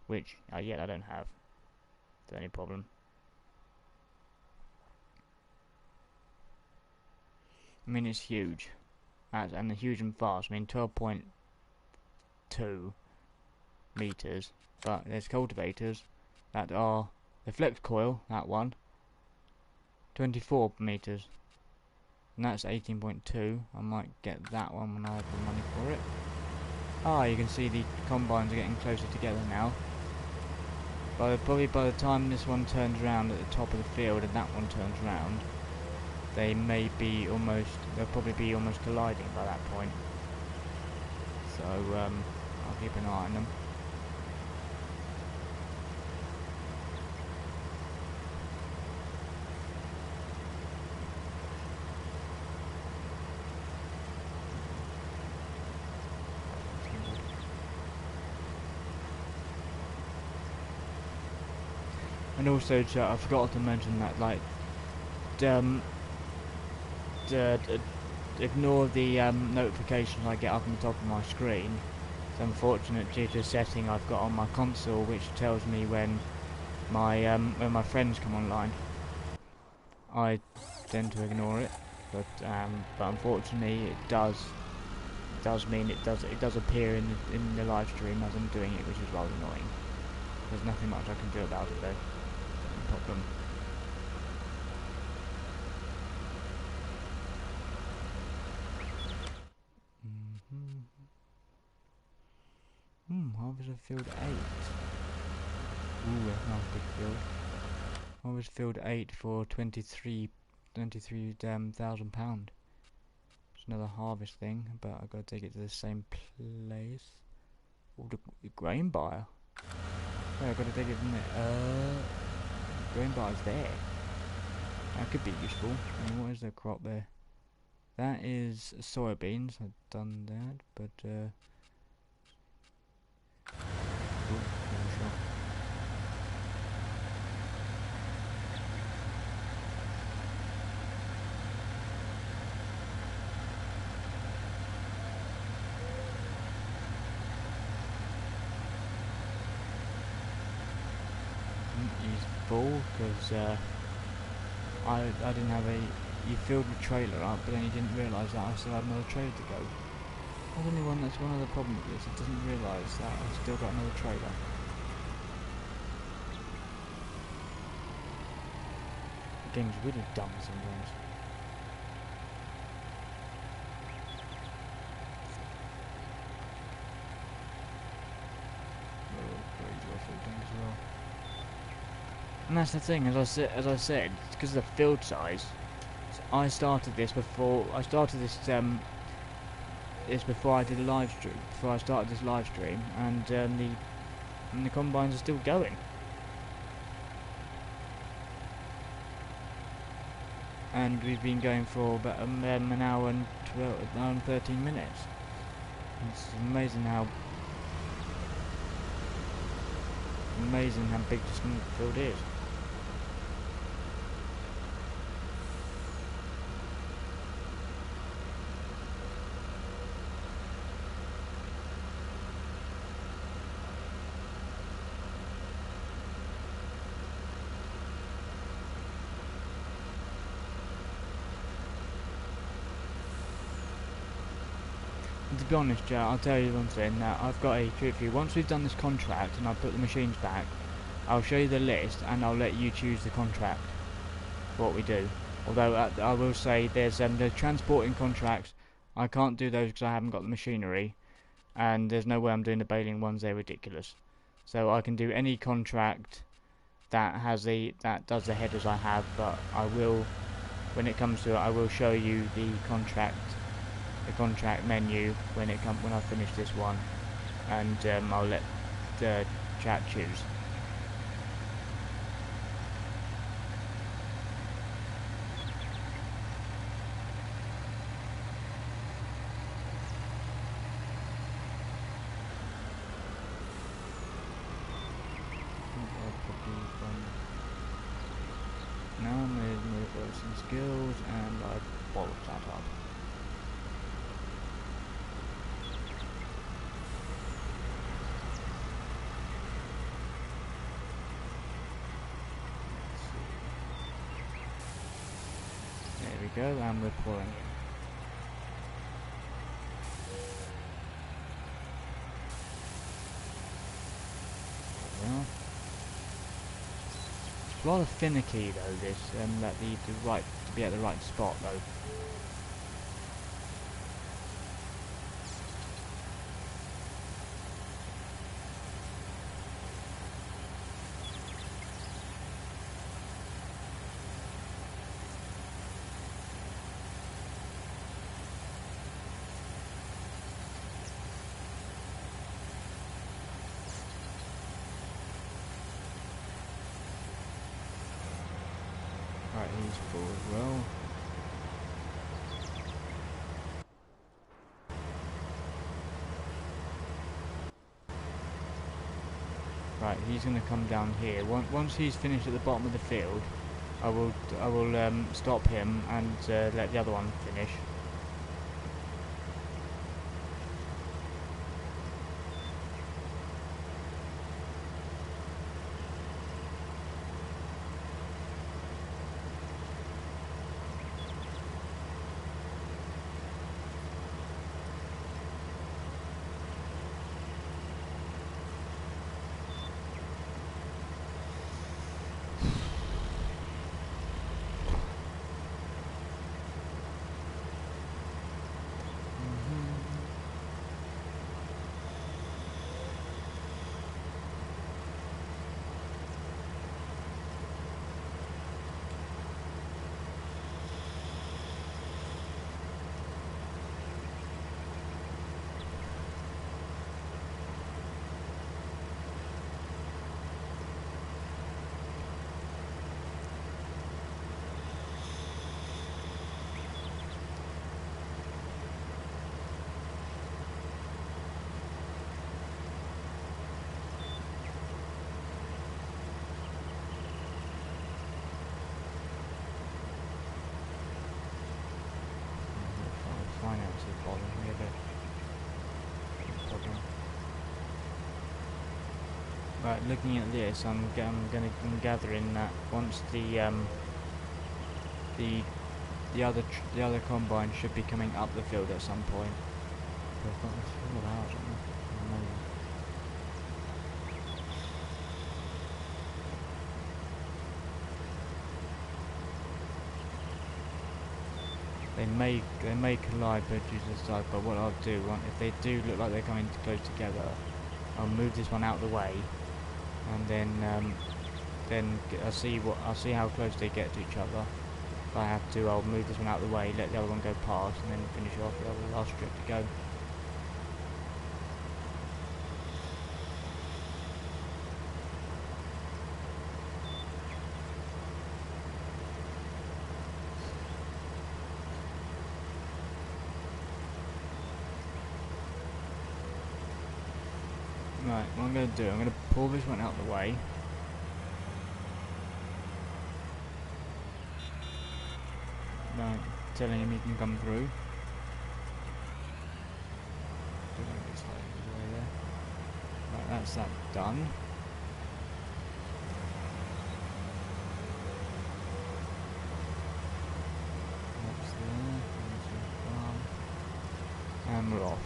which yet I don't have. Is there any problem? I mean, it's huge. and huge and fast. I mean 12.2 meters, but there's cultivators that are the flex coil, that one, 24 meters, and that's 18.2. I might get that one when I have the money for it. Ah, you can see the combines are getting closer together now. Probably by the time this one turns around at the top of the field and that one turns around, they'll probably be almost colliding by that point. So I'll keep an eye on them. And also, I forgot to mention that, like, ignore the notifications I get up on the top of my screen. It's unfortunate due to a setting I've got on my console, which tells me when my friends come online. I tend to ignore it, but unfortunately, it does mean it does appear in the live stream as I'm doing it, which is rather annoying. There's nothing much I can do about it though. No problem. Harvester field 8. Ooh, that's a nice big field. Harvester field 8 for £23,000. It's another harvest thing, but I've got to take it to the same place. Oh, the grain buyer. Yeah, I've got to take it from there. Grain buyer's there. That could be useful. I mean, what is the crop there? That is soybeans. I've done that, but he's full because I didn't have he filled the trailer up, but then he didn't realise that I still had another trailer to go. That's one of the problems with this. It doesn't realise that I've still got another trailer. The game's really dumb sometimes. And that's the thing, as I said, it's because of the field size. So I started this before I did a live stream. Before I started this live stream, and the combines are still going. And we've been going for about an hour and 13 minutes. It's amazing how big this field is. To be honest, Joe, I'll tell you one thing, that I've got a trick for you. Once we've done this contract and I've put the machines back, I'll show you the list and I'll let you choose the contract for what we do. Although I will say there's the transporting contracts, I can't do those because I haven't got the machinery, and there's no way I'm doing the baling ones, they're ridiculous. So I can do any contract that does the headers I have, but I will, when it comes to it, I will show you the contract menu when I finish this one, and I'll let the chat choose. Now I'm going to move over some skills, and I bollocks that up. There we go, and we're pouring in. It's rather finicky though, this, that the right, to be at the right spot though. Right, he's full as well. Right, he's going to come down here. Once he's finished at the bottom of the field, I will stop him and let the other one finish. Financing problem, we have a problem. Right, looking at this, I'm gathering that once the other combine should be coming up the field at some point. They've got this full of hours on them. They may collide produce the side, but what I'll do, if they do look like they're coming close together, I'll move this one out of the way, and then I'll see how close they get to each other. If I have to, I'll move this one out of the way, let the other one go past, and then finish off the last strip to go. Right, what I'm going to do, I'm going to pull this one out of the way. Right, telling him he can come through. Right, that's that done. That's there, and we're off.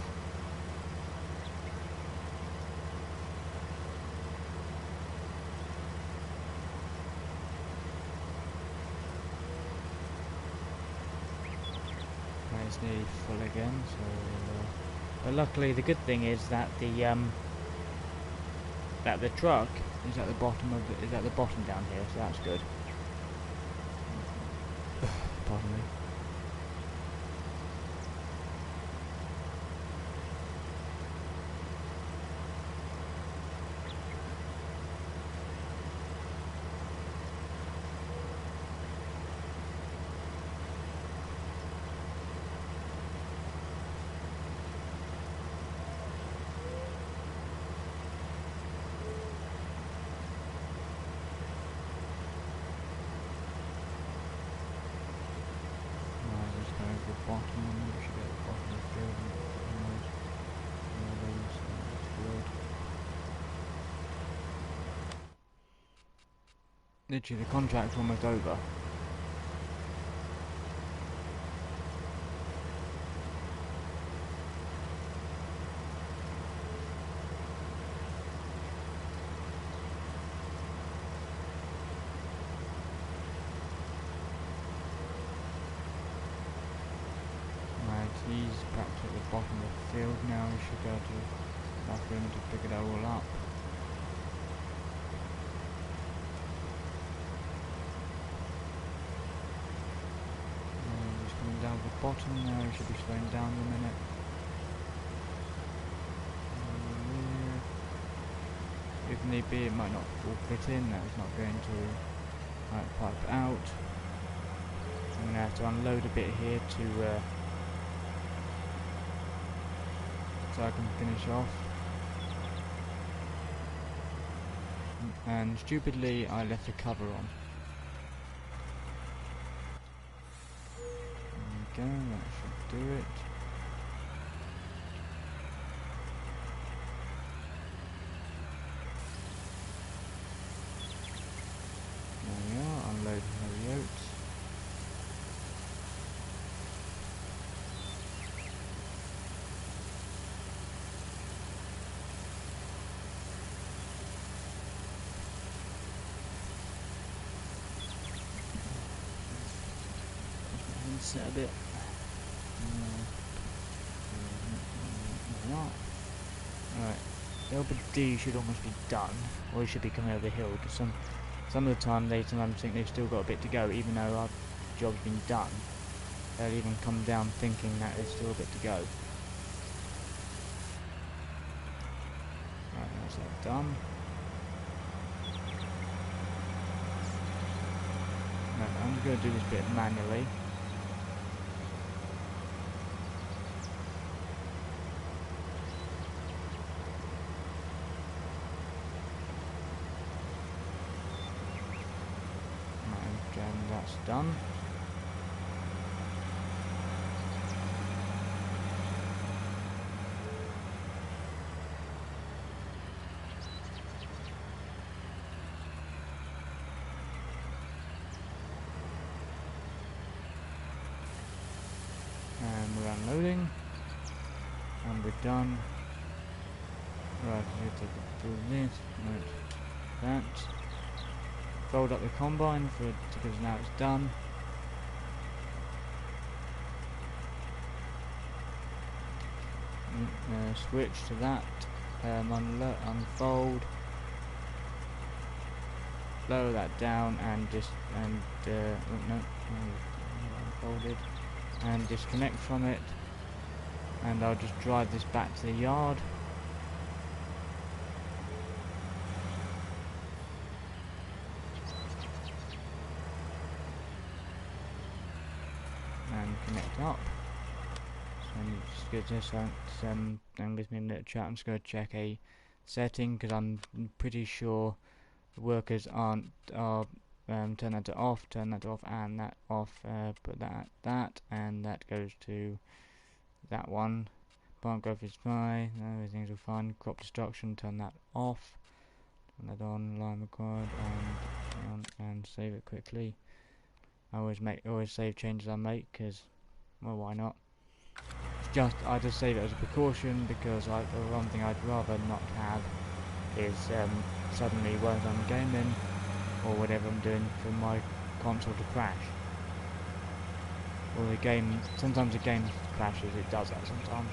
It's nearly full again, so but luckily the good thing is that the truck is at the bottom down here, so that's good. Pardon me. Bottom, we should be at the bottom of the field and literally the contract's almost over. perhaps at the bottom of the field now. We should go to enough room to pick it all up. Just coming down to the bottom now. We should be slowing down in a minute. If need be, it might not all fit in. That's not going to pipe out. I'm going to have to unload a bit here to so I can finish off. And stupidly, I left the cover on. There we go, that should do it. There we are, unloading the oats. Set a bit. Right, LBD should almost be done, or it should be coming over the hill. Because some of the time they sometimes think they've still got a bit to go, even though our job's been done. They'll even come down thinking that there's still a bit to go. Right, that's that done. Right, I'm just going to do this bit manually. That's done. And we're unloading. And we're done. Right, you take it through this, right, that. Fold up the combine because now it's done. Switch to that. Unfold. Lower that down and unfolded. And disconnect from it. And I'll just drive this back to the yard. And connect up. So I'm just going to just with me a minute chat. I'm just going to check a setting because I'm pretty sure the workers are turn that to off, and that off. Put that, and that goes to that one. Plant growth is fine. Everything's all fine. Crop destruction, turn that off. Turn that on. Line required, and save it quickly. I always save changes I make because, well, why not? I just save it as a precaution because the one thing I'd rather not have is suddenly while I'm gaming or whatever I'm doing for my console to crash. Or sometimes the game crashes. It does that sometimes.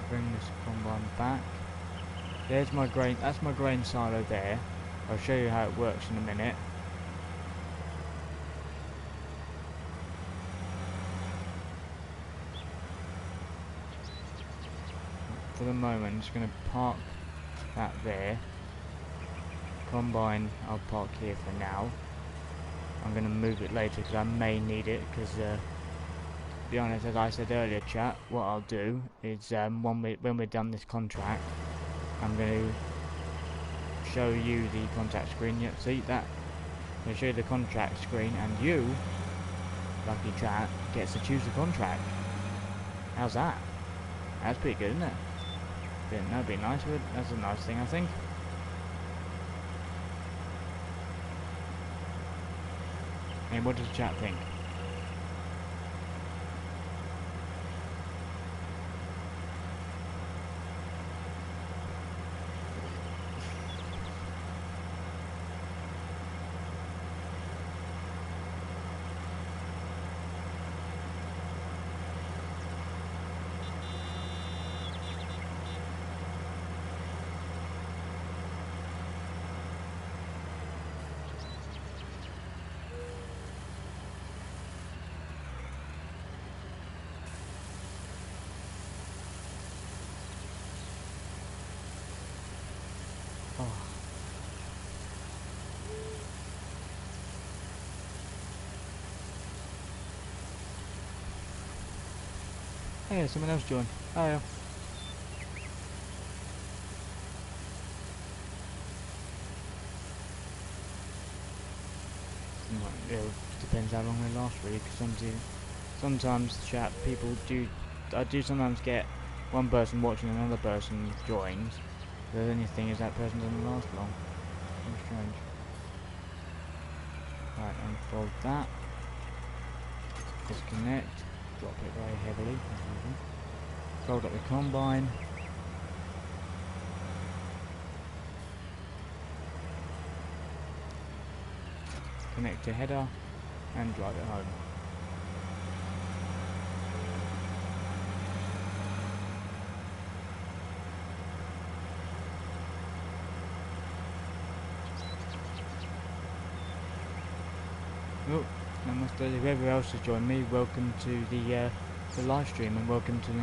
Bring this combine back. There's my grain. That's my grain silo there. I'll show you how it works in a minute. For the moment, I'm just going to park that there. Combine, I'll park here for now. I'm going to move it later because I may need it because. To be honest, as I said earlier, chat, what I'll do is when we're done this contract, I'm going to show you the contact screen. Yeah, see that? I'm going to show you the contract screen, and you, lucky chat, gets to choose the contract. How's that? That's pretty good, isn't it? That'd be nice. That's a nice thing, I think. And what does the chat think? Hey, someone else joined. Hiya. It depends how long they last, really, because sometimes chat people do. I do sometimes get one person watching and another person joins. The only thing is that person doesn't last long. Very strange. Right, unfold that. Disconnect. Drop it very heavily. Fold up the combine. Connect to header and drive it home. Oh, namaste, whoever else has joined me, welcome to the live stream and welcome to the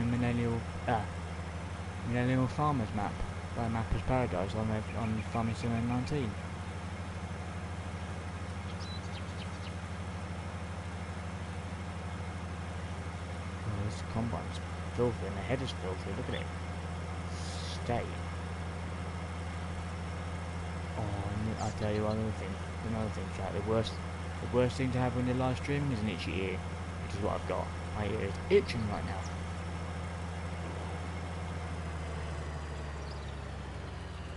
Millennial Farmers map by Mapper's Paradise on Farming Simulator 19. Oh, this combine's filthy and the header's filthy, look at it. Stay. Oh, I'll tell you another thing, chat, the worst thing to have when you're live streaming is an itchy ear, which is what I've got. My ear is itching right now.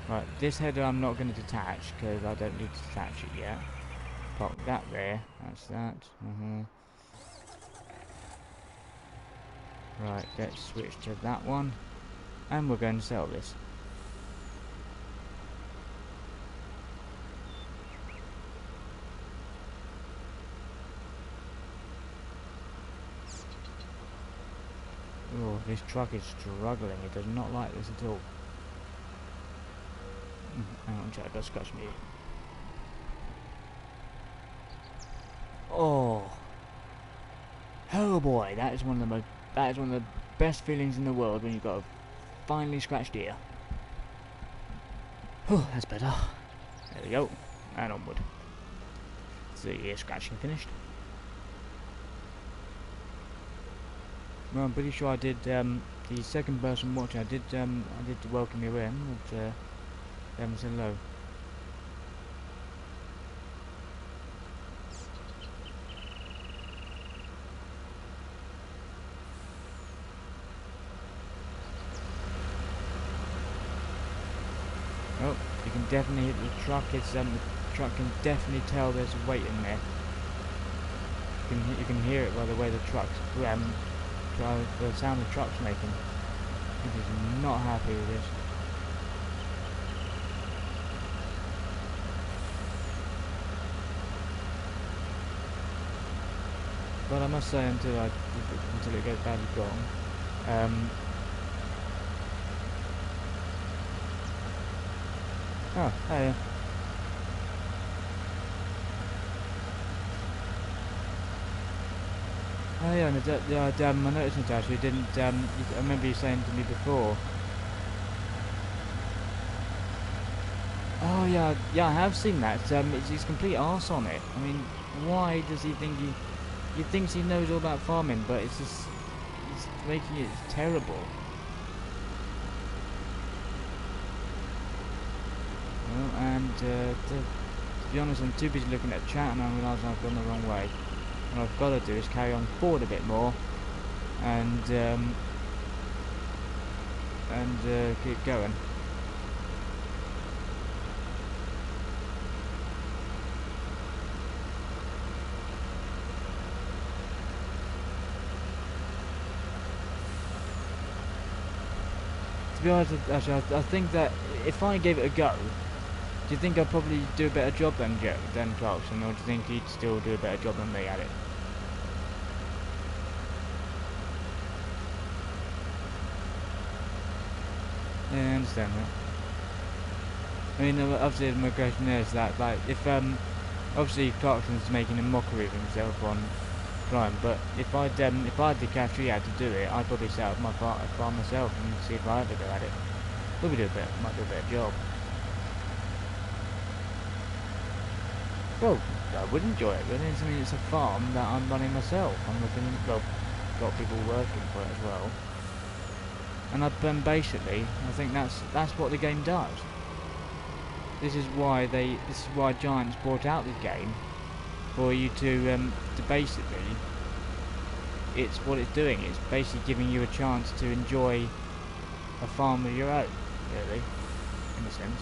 Right, this header I'm not going to detach because I don't need to detach it yet. Pop that there, that's that. Right, let's switch to that one. And we're going to sell this. Oh, this truck is struggling. It does not like this at all. Hang on, chat, don't scratch me. Oh boy, that is one of the best feelings in the world when you've got a finally scratched ear. Oh, that's better. There we go, and onward. So the ear scratching finished. Well, I'm pretty sure I did the second person watching. I did welcome you in, but they haven't said hello. Oh, you can definitely hit the truck. It's the truck can definitely tell there's weight in there. You can hear it by the way the truck's the sound the truck's making. It is not happy with this. But I must say, until it goes badly wrong. Oh, hey. Oh yeah, and I noticed Natasha, you didn't, I remember you saying to me before. Oh yeah, I have seen that. It's complete arse on it. I mean, why does he think he thinks he knows all about farming, but it's making it terrible. Well, and to be honest, I'm too busy looking at chat and I realise I've gone the wrong way. What I've got to do is carry on forward a bit more and keep going. To be honest, actually, I think that if I gave it a go, do you think I'd probably do a better job than Clarkson, or do you think he'd still do a better job than me at it? Yeah, I understand that. I mean, obviously, my question there is that, like, if obviously Clarkson's making a mockery of himself on Prime, but if I had the cash he had to do it, I'd probably set up my farm myself and see if I ever go at it. Probably might do a better job. Well, I would enjoy it, but I mean, it's a farm that I'm running myself. I'm looking, well, got people working for it as well. And basically, I think that's what the game does. This is why Giants brought out the game, for you to basically, it's what it's doing. It's basically giving you a chance to enjoy a farm of your own, really, in a sense.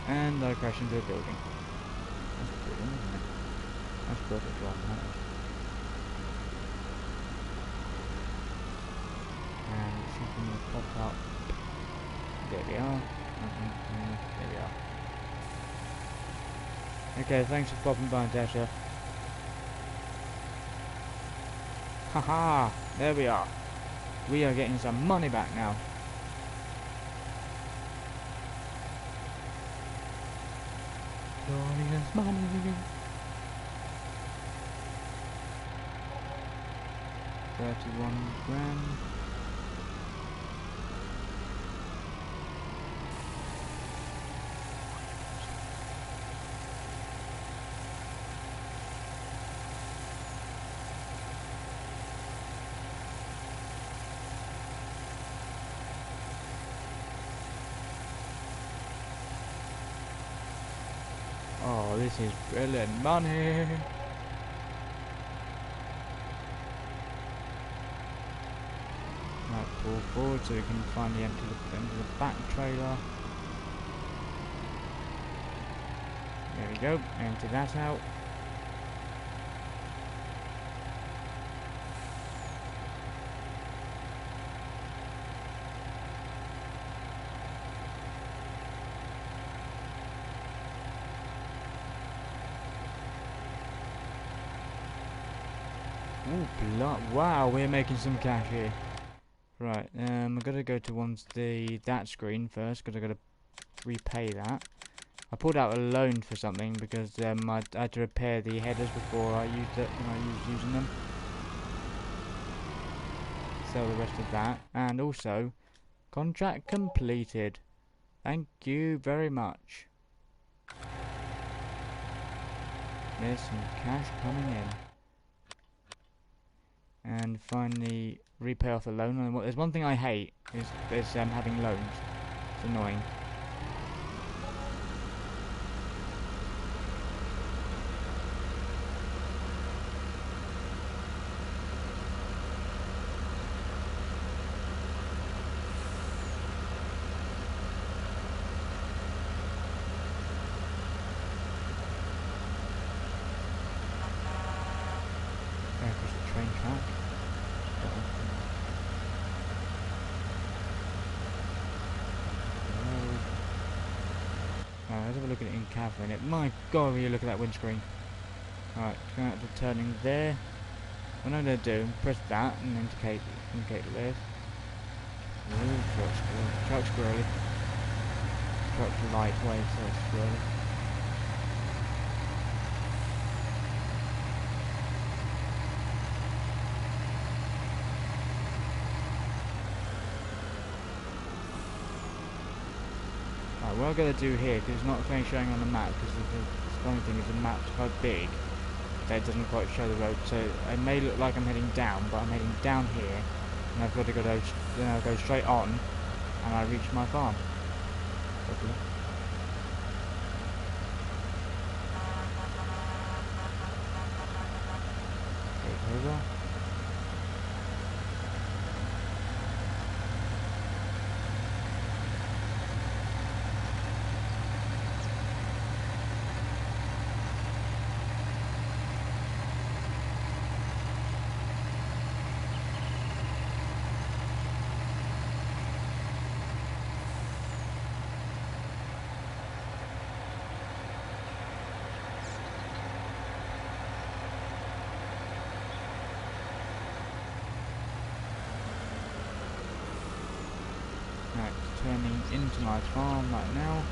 And I crash into a building. That's brilliant, isn't it? That's perfect driving, that is. And something will pop up. There we are. There we are. Okay, thanks for popping by, Natasha. Haha! There we are. We are getting some money back now. Glorious money. 31 grand. Oh, this is brilliant money. Right, pull forward so we can finally empty the back trailer. There we go, empty that out. Ooh, wow, we're making some cash here. Right, I've got to go to that screen first, because I've got to repay that. I pulled out a loan for something, because I had to repair the headers before I used it, when I was using them. Sell the rest of that, and also, contract completed. Thank you very much. There's some cash coming in. And finally repay off the loan. There's one thing I hate is having loans. It's annoying. There goes the train track. Let's have a look at it in cav a minute. My god, will you look at that windscreen. Alright, going out to turning there. What I'm going to do, press that and indicate left. Ooh, truck's squirrely. Truck's lightweight, so it's squirrely. Right, what I've got to do here, because it's not showing on the map, because the funny thing is the map's quite big, so it doesn't quite show the road, so it may look like I'm heading down, but I'm heading down here, and I've got to go straight on, and I reach my farm. Hopefully. Take over. Right, turning into my farm right now.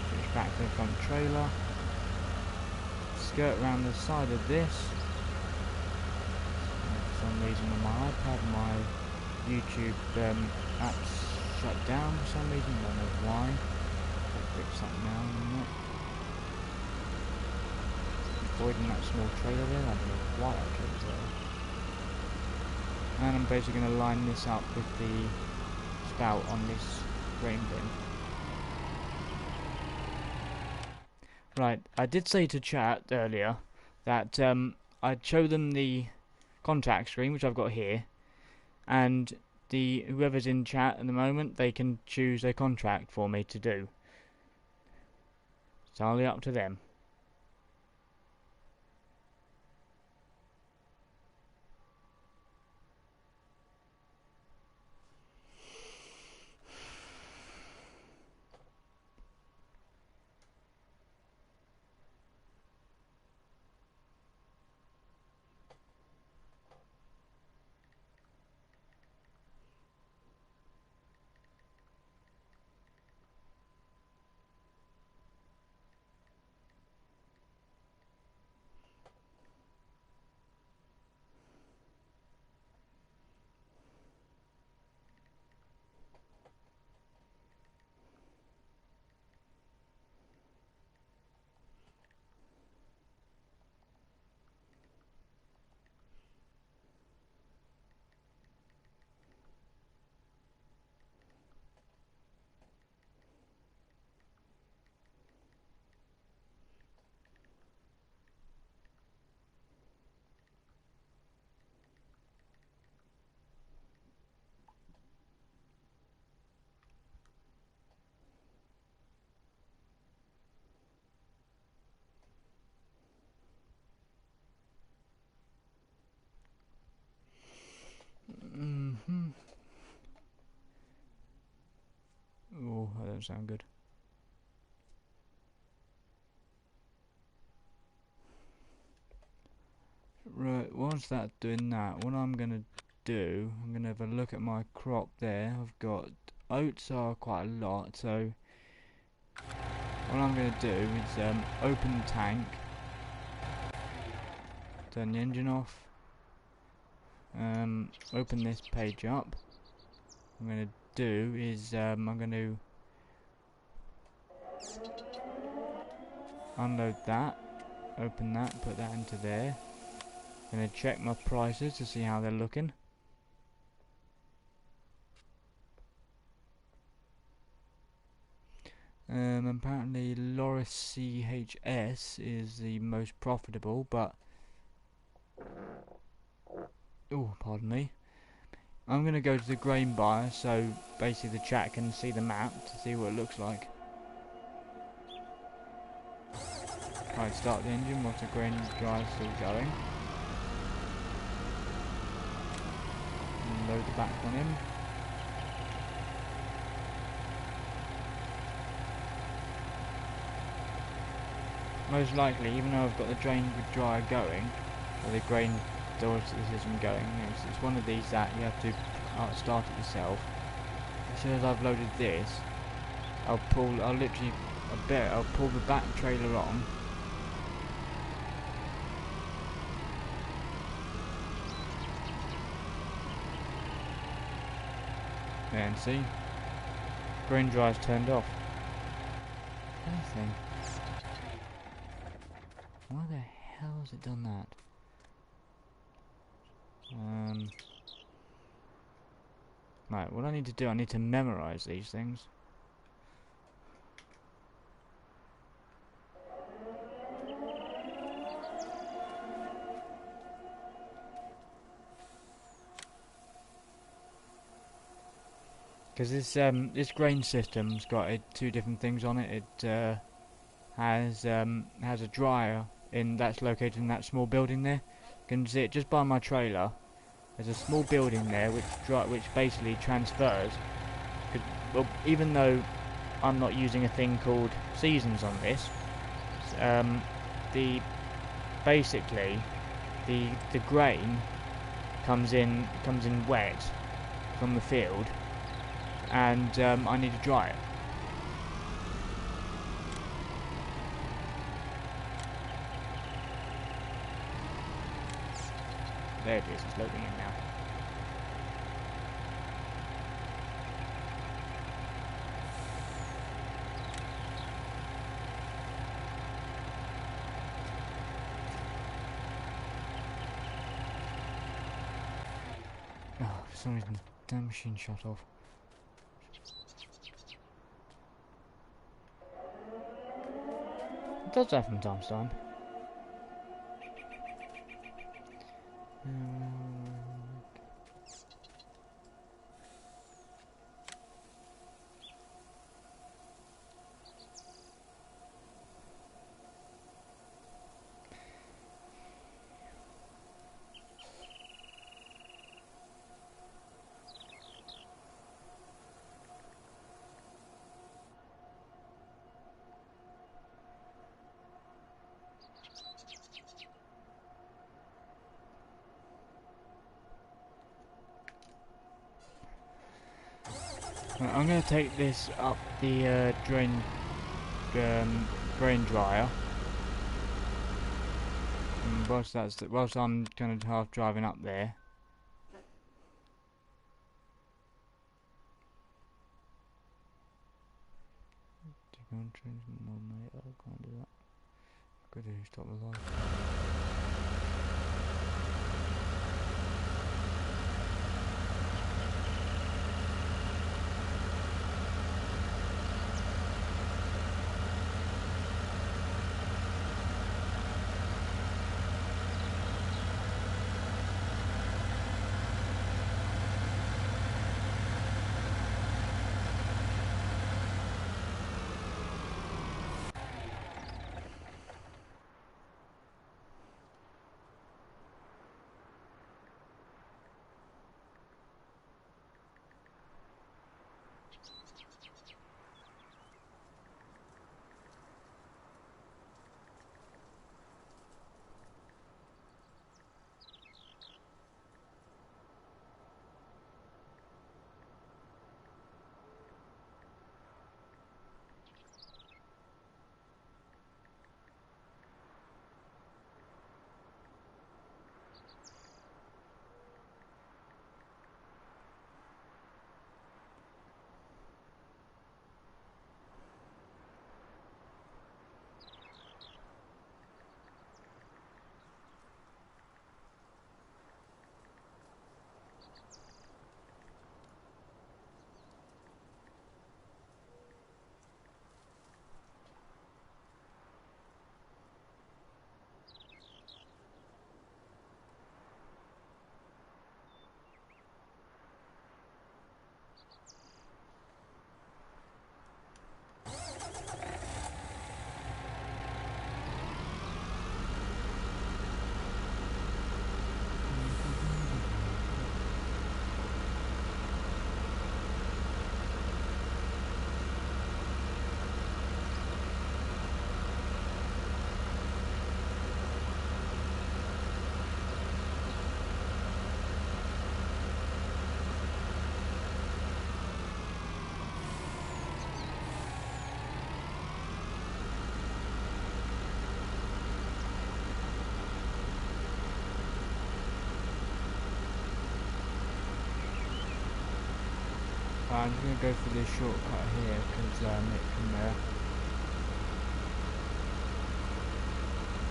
Switch back to the front trailer. Skirt around the side of this. For some reason on my iPad, my YouTube apps shut down for some reason. Don't know why. I'll fix that now in a minute. Avoiding that small trailer there. I don't know why that trailer's there. And I'm basically going to line this up with the spout on this grain bin. Right, I did say to chat earlier that I'd show them the contract screen, which I've got here, and whoever's in chat at the moment, they can choose a contract for me to do. It's entirely up to them. Oh, that don't sound good. Right, once that's doing that, what I'm going to do, I'm going to have a look at my crop there. I've got oats are quite a lot, so what I'm going to do is open the tank, turn the engine off, open this page up. What I'm going to do is I'm going to unload that, open that, put that into there. I'm going to check my prices to see how they're looking. Apparently Loris CHS is the most profitable, but oh, pardon me. I'm going to go to the grain buyer so basically the chat can see the map to see what it looks like. Right, start the engine whilst the grain drive's still going. And load the back one in. Most likely, even though I've got the drain dryer going, or the grain storage system going, it's one of these that you have to start it yourself. As soon as I've loaded this, I'll pull the back trailer on. And see, grain dryer's turned off. Anything. Why the hell has it done that? Right, what I need to do, I need to memorize these things. Because this grain system's got two different things on it. It has a dryer that's located in that small building there. You can see it just by my trailer. There's a small building there which basically transfers. Well, even though I'm not using a thing called seasons on this, basically the grain comes in wet from the field, and I need to dry it. There it is, it's loading in now. some reason the damn machine shut off. It does that from time to time. Right, I'm going to take this up the drain dryer. And whilst I'm kind of half driving up there. No, mate, I can't do that. I've got to stop the light. I'm just going to go for this shortcut here because it can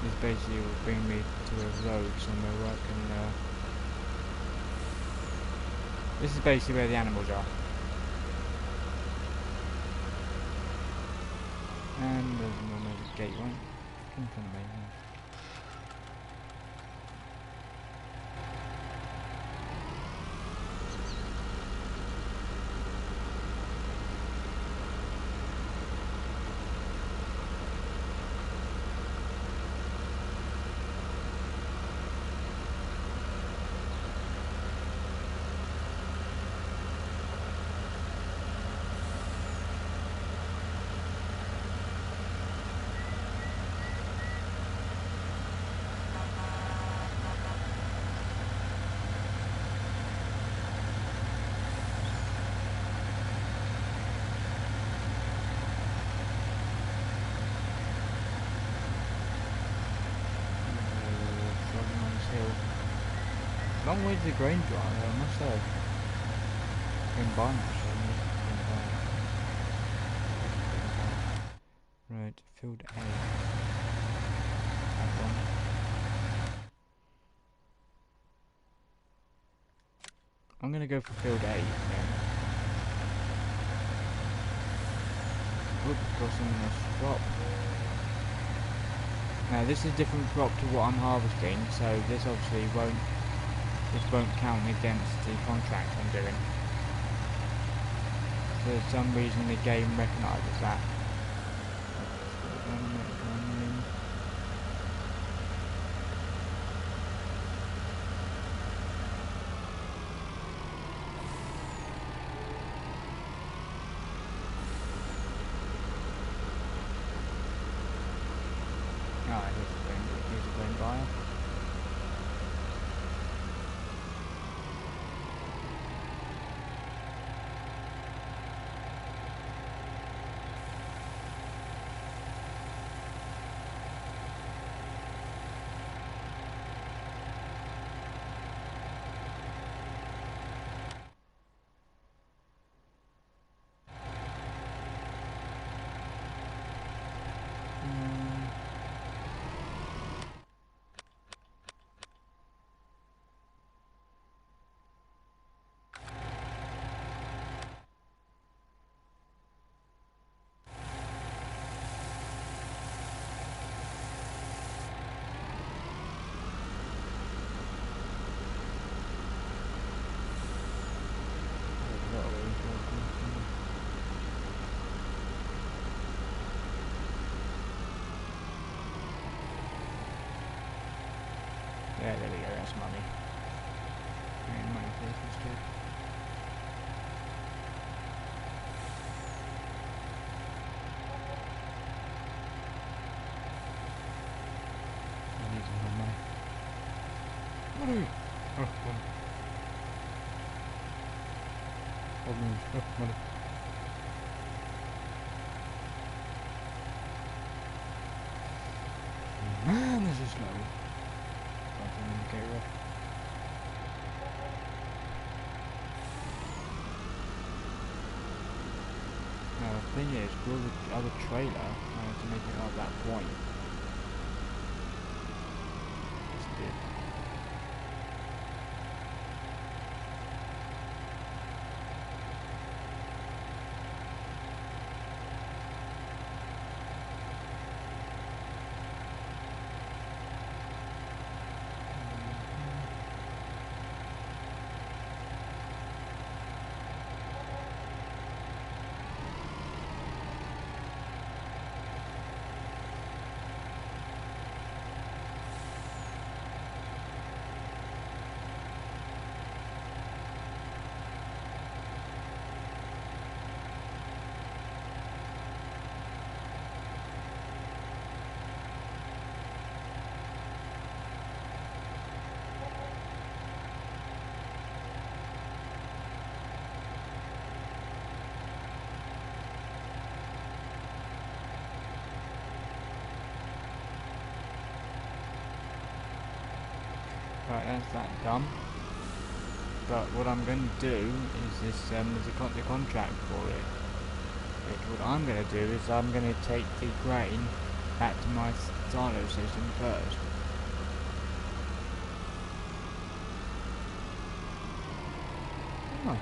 this basically will bring me to a road somewhere where I can this is basically where the animals are. And there's another gate one in front of me. Long way to the grain dryer, I must have. In barn actually. Right, field A. That one. I'm gonna go for field 8 again. Whoop, got some in this crop. Now this is a different crop to what I'm harvesting, so this obviously won't count against the contract I'm doing. So for some reason the game recognises that. Here's a green buyer. Yeah, there we go, that's money. And money for this is good. I need some more money. Money! Oh, money. Oh, money. Oh, money. Man, this is slow. Indicator. Now the thing is, will the other trailer manage to make it up that point? Yes, it did. Right, that's that done. But what I'm going to do is this, the contract for it. What I'm going to do is I'm going to take the grain back to my silo system first. Come on.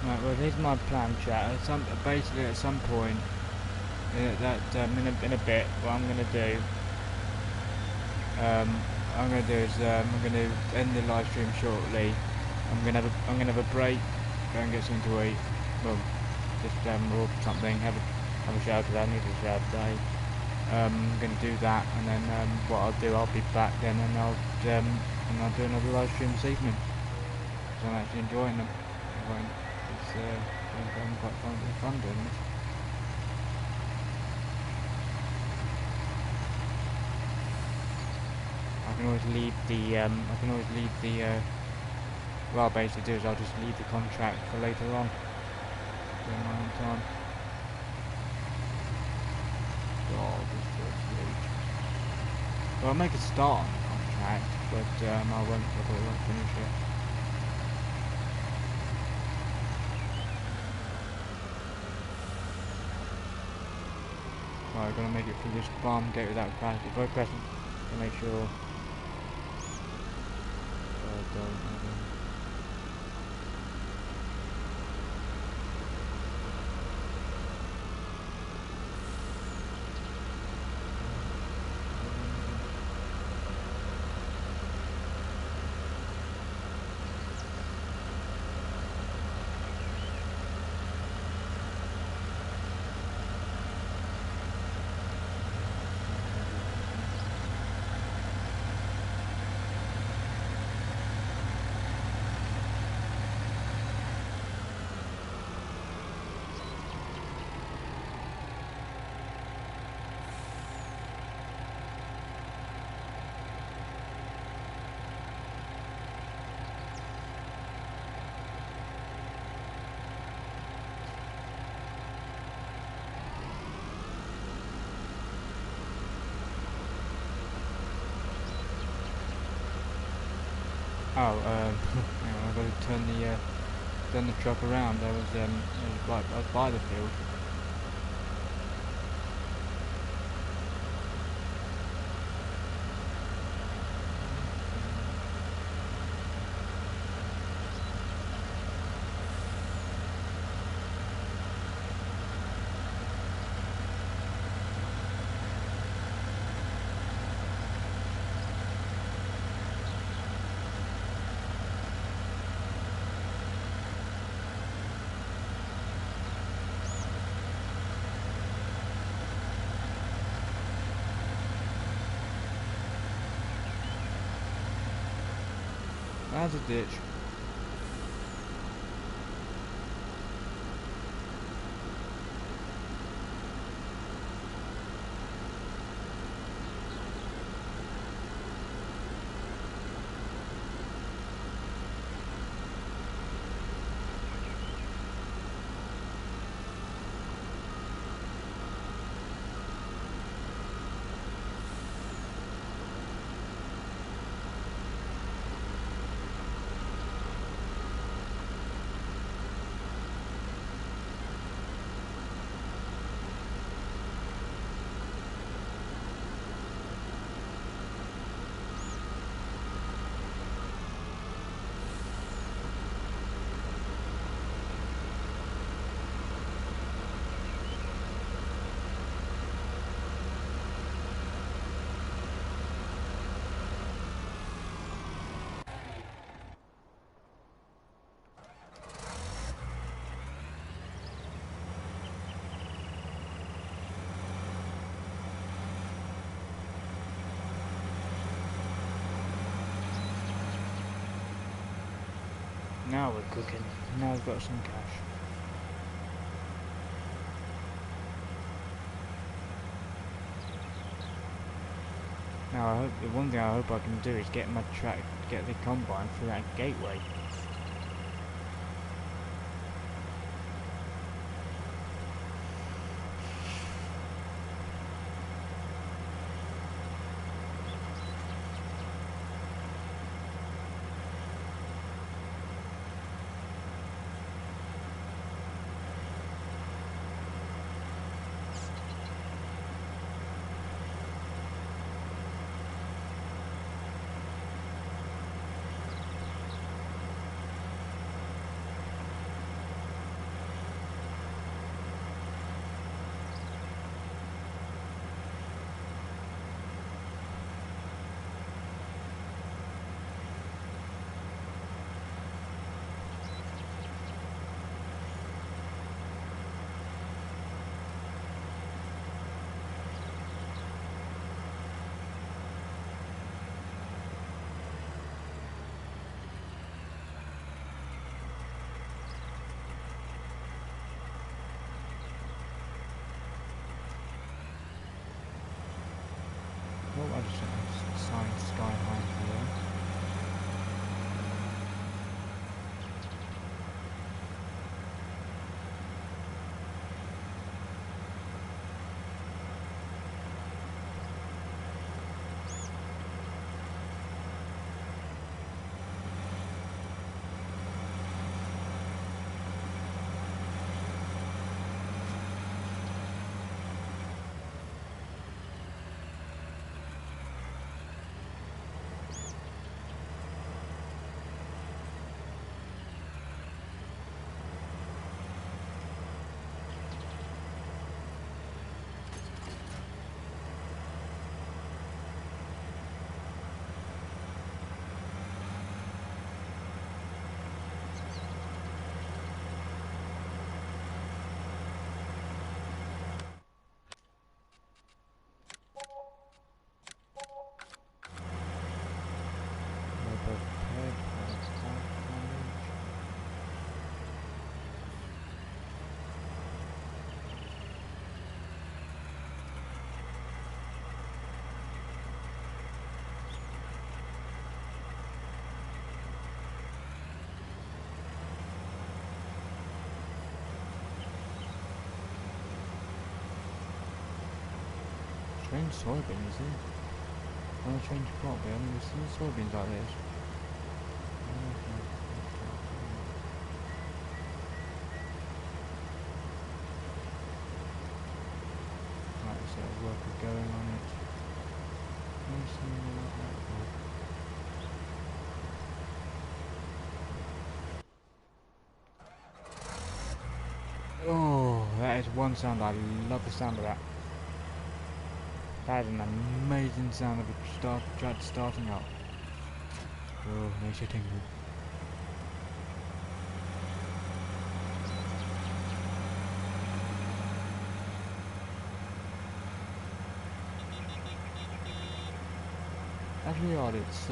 Right, well here's my plan, chat. Basically at some point, in a bit, what I'm going to do, I'm going to end the live stream shortly. I'm going to have a break, go and get something to eat. Well, just or something. Have a shower today. I need a shower today. I'm going to do that, and then what I'll do, I'll be back then, and I'll do another live stream this evening. So I'm actually enjoying them. I'm quite fun doing this. I can always leave the what I'll basically do is I'll just leave the contract for later on during my own time. God, this feels huge. Well, I'll make a start on the contract, but I probably won't finish it. Right, I've got to make it through this farm gate without crashing. If I press it to make sure. I don't. Oh, hang on, I've got to turn the truck around. There was right by the field. That's a ditch. Now we're cooking. Now we've got some cash. Now I hope the one thing I hope I can do is get the combine through that gateway. Oh, I just signed Sky High here. strange soybeans, eh? Well, a strange crop, but I've never seen soybeans like this. Right, so worker going on it. Oh, that is one sound. I love the sound of that. That is an amazing sound of a starting up. Oh, makes you tingle. That's really odd. It's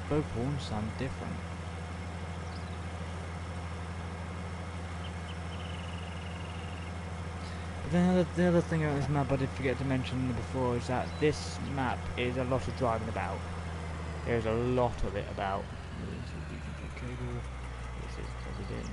both horns sound different. But then the other thing about this map I did forget to mention before is that this map is a lot of driving about. There's a lot of it about. This is DVG cable. This is plugged in.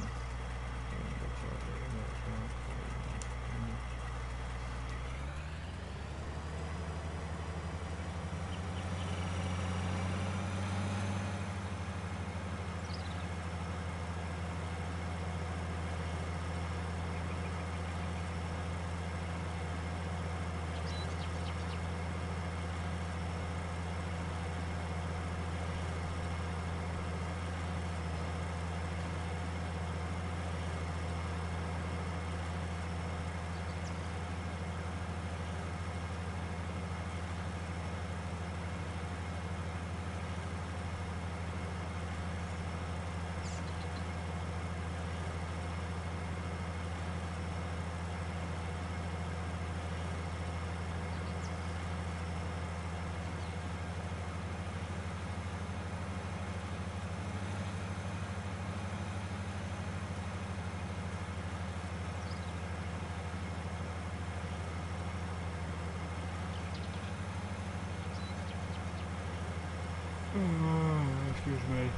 Excuse me.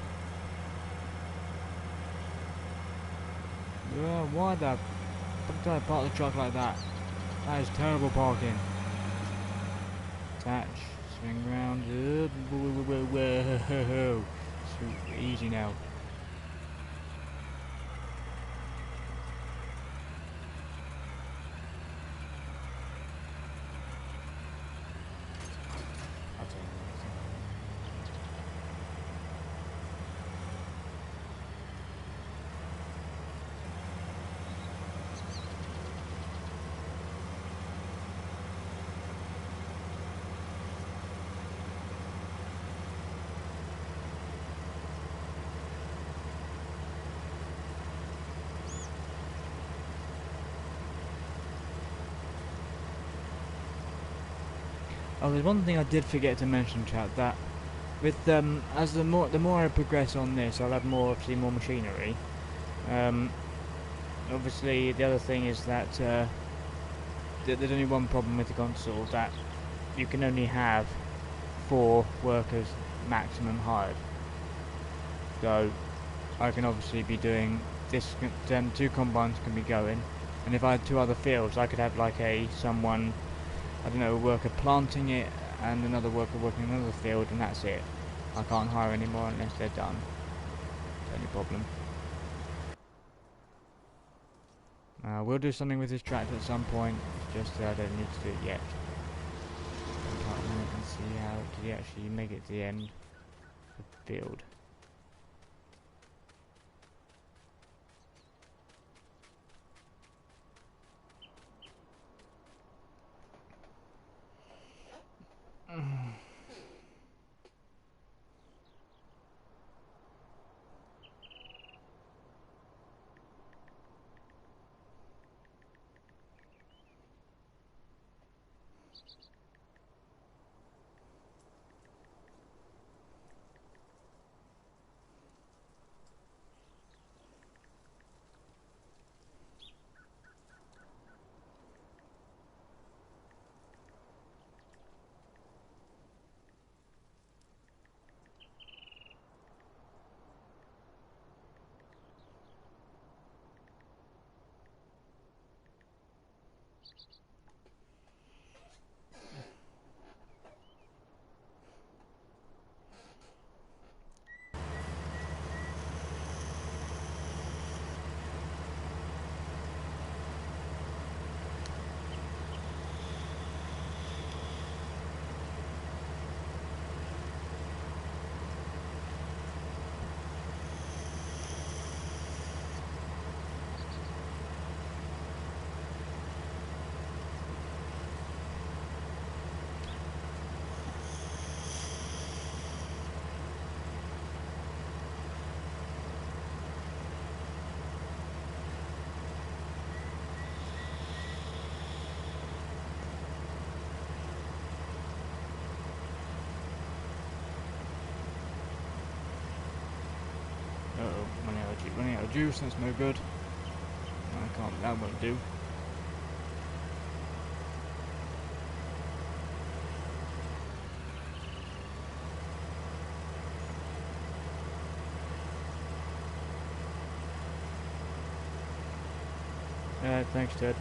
Why the fuck did I park the truck like that? That is terrible parking. Attach, swing round. Whoa. So easy now. I'll tell you anything. Oh, there's one thing I did forget to mention, chat. That with as the more I progress on this, I'll have obviously more machinery. Obviously, the other thing is that there's only one problem with the console, that you can only have 4 workers maximum hired. So I can obviously be doing this. 2 combines can be going, and if I had 2 other fields, I could have like someone, I don't know, a worker planting it and another worker working in another field, and that's it. I can't hire anymore unless they're done. That's the only problem. We'll do something with this tractor at some point. It's just that I don't need to do it yet. I can't even see how did he actually make it to the end of the field. of juice, that's no good. That won't do. Thanks, Ted.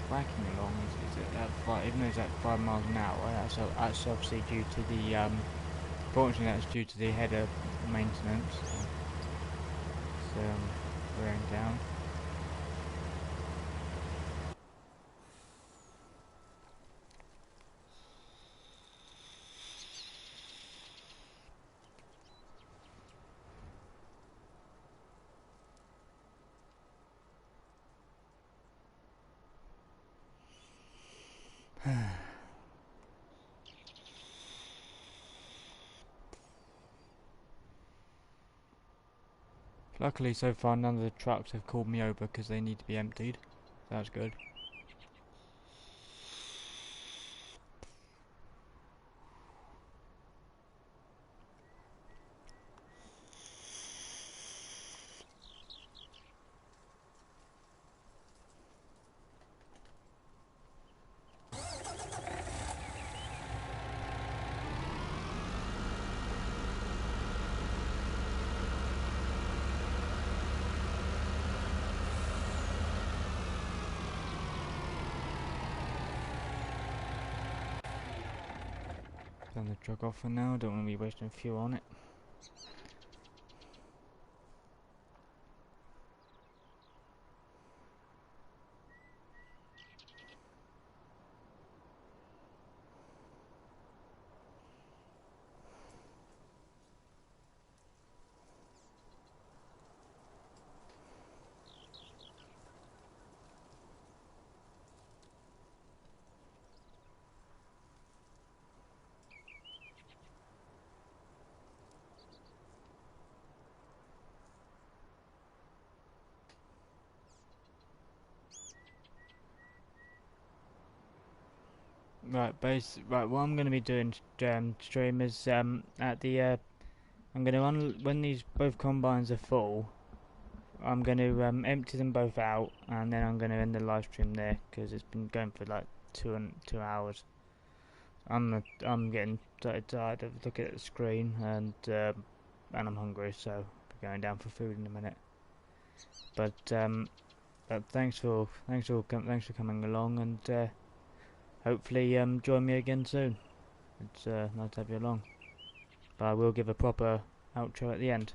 Cracking along, is it at even though it's at 5 miles an hour, that's obviously due to the, fortunately that's due to the header maintenance, it's wearing down. Luckily so far none of the trucks have called me over because they need to be emptied, so that's good. Turn the truck off for now, don't want to be wasting fuel on it. Right, what I'm going to be doing stream is at the I'm going to when these both combines are full, I'm going to empty them both out, and then I'm going to end the live stream there because it's been going for like 2 hours. I'm getting tired of looking at the screen, and I'm hungry, so I'll be going down for food in a minute. But thanks for coming along, and hopefully join me again soon. It's nice to have you along. But I will give a proper outro at the end.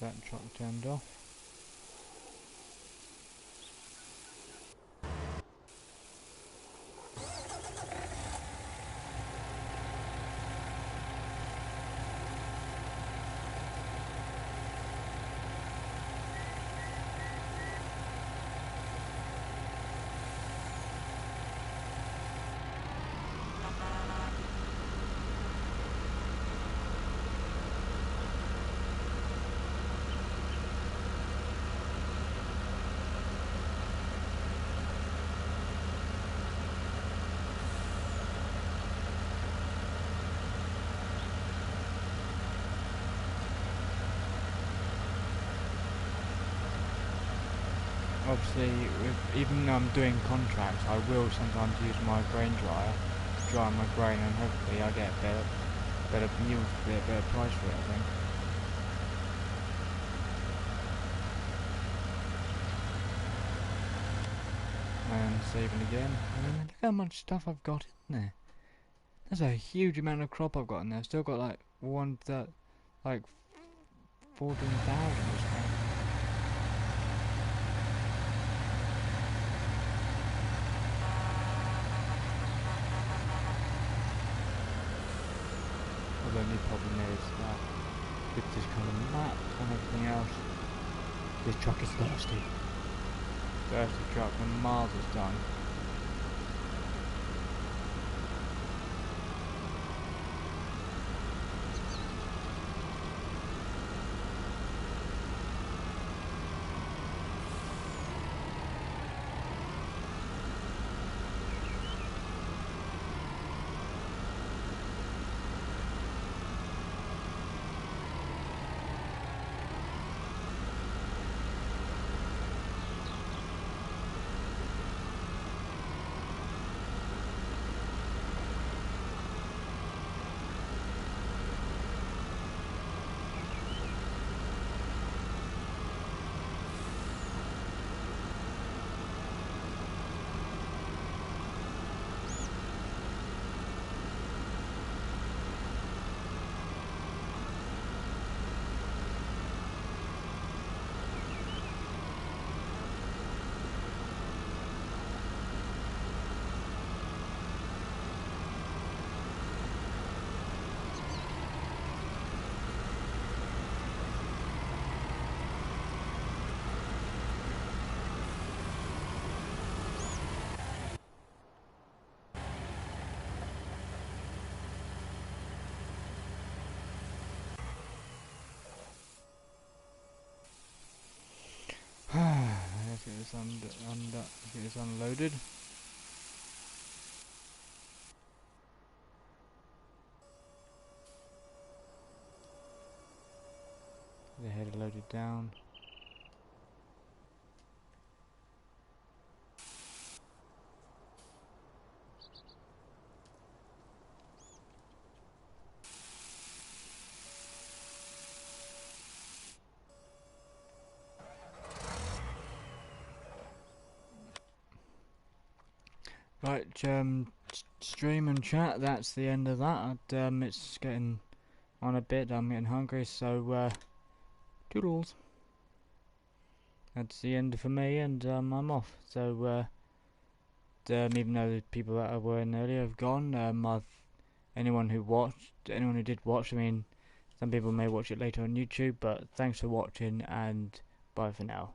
There's that truck turned off. Obviously, even though I'm doing contracts, I will sometimes use my grain dryer to dry my grain, and hopefully I get a better yield for it, a better price for it, I think. And saving again. I mean, look how much stuff I've got in there. There's a huge amount of crop I've got in there. I've still got like 14,000 or something. The only problem is that with this kind of map and everything else, this truck is thirsty. Thirsty truck when Mars is done. Let's get this unloaded. The header loaded down. Right, stream and chat, that's the end of that. It's getting on a bit, I'm getting hungry, so toodles. That's the end for me, and I'm off. So even though the people that were in earlier have gone, anyone who did watch, I mean, some people may watch it later on YouTube, but thanks for watching, and bye for now.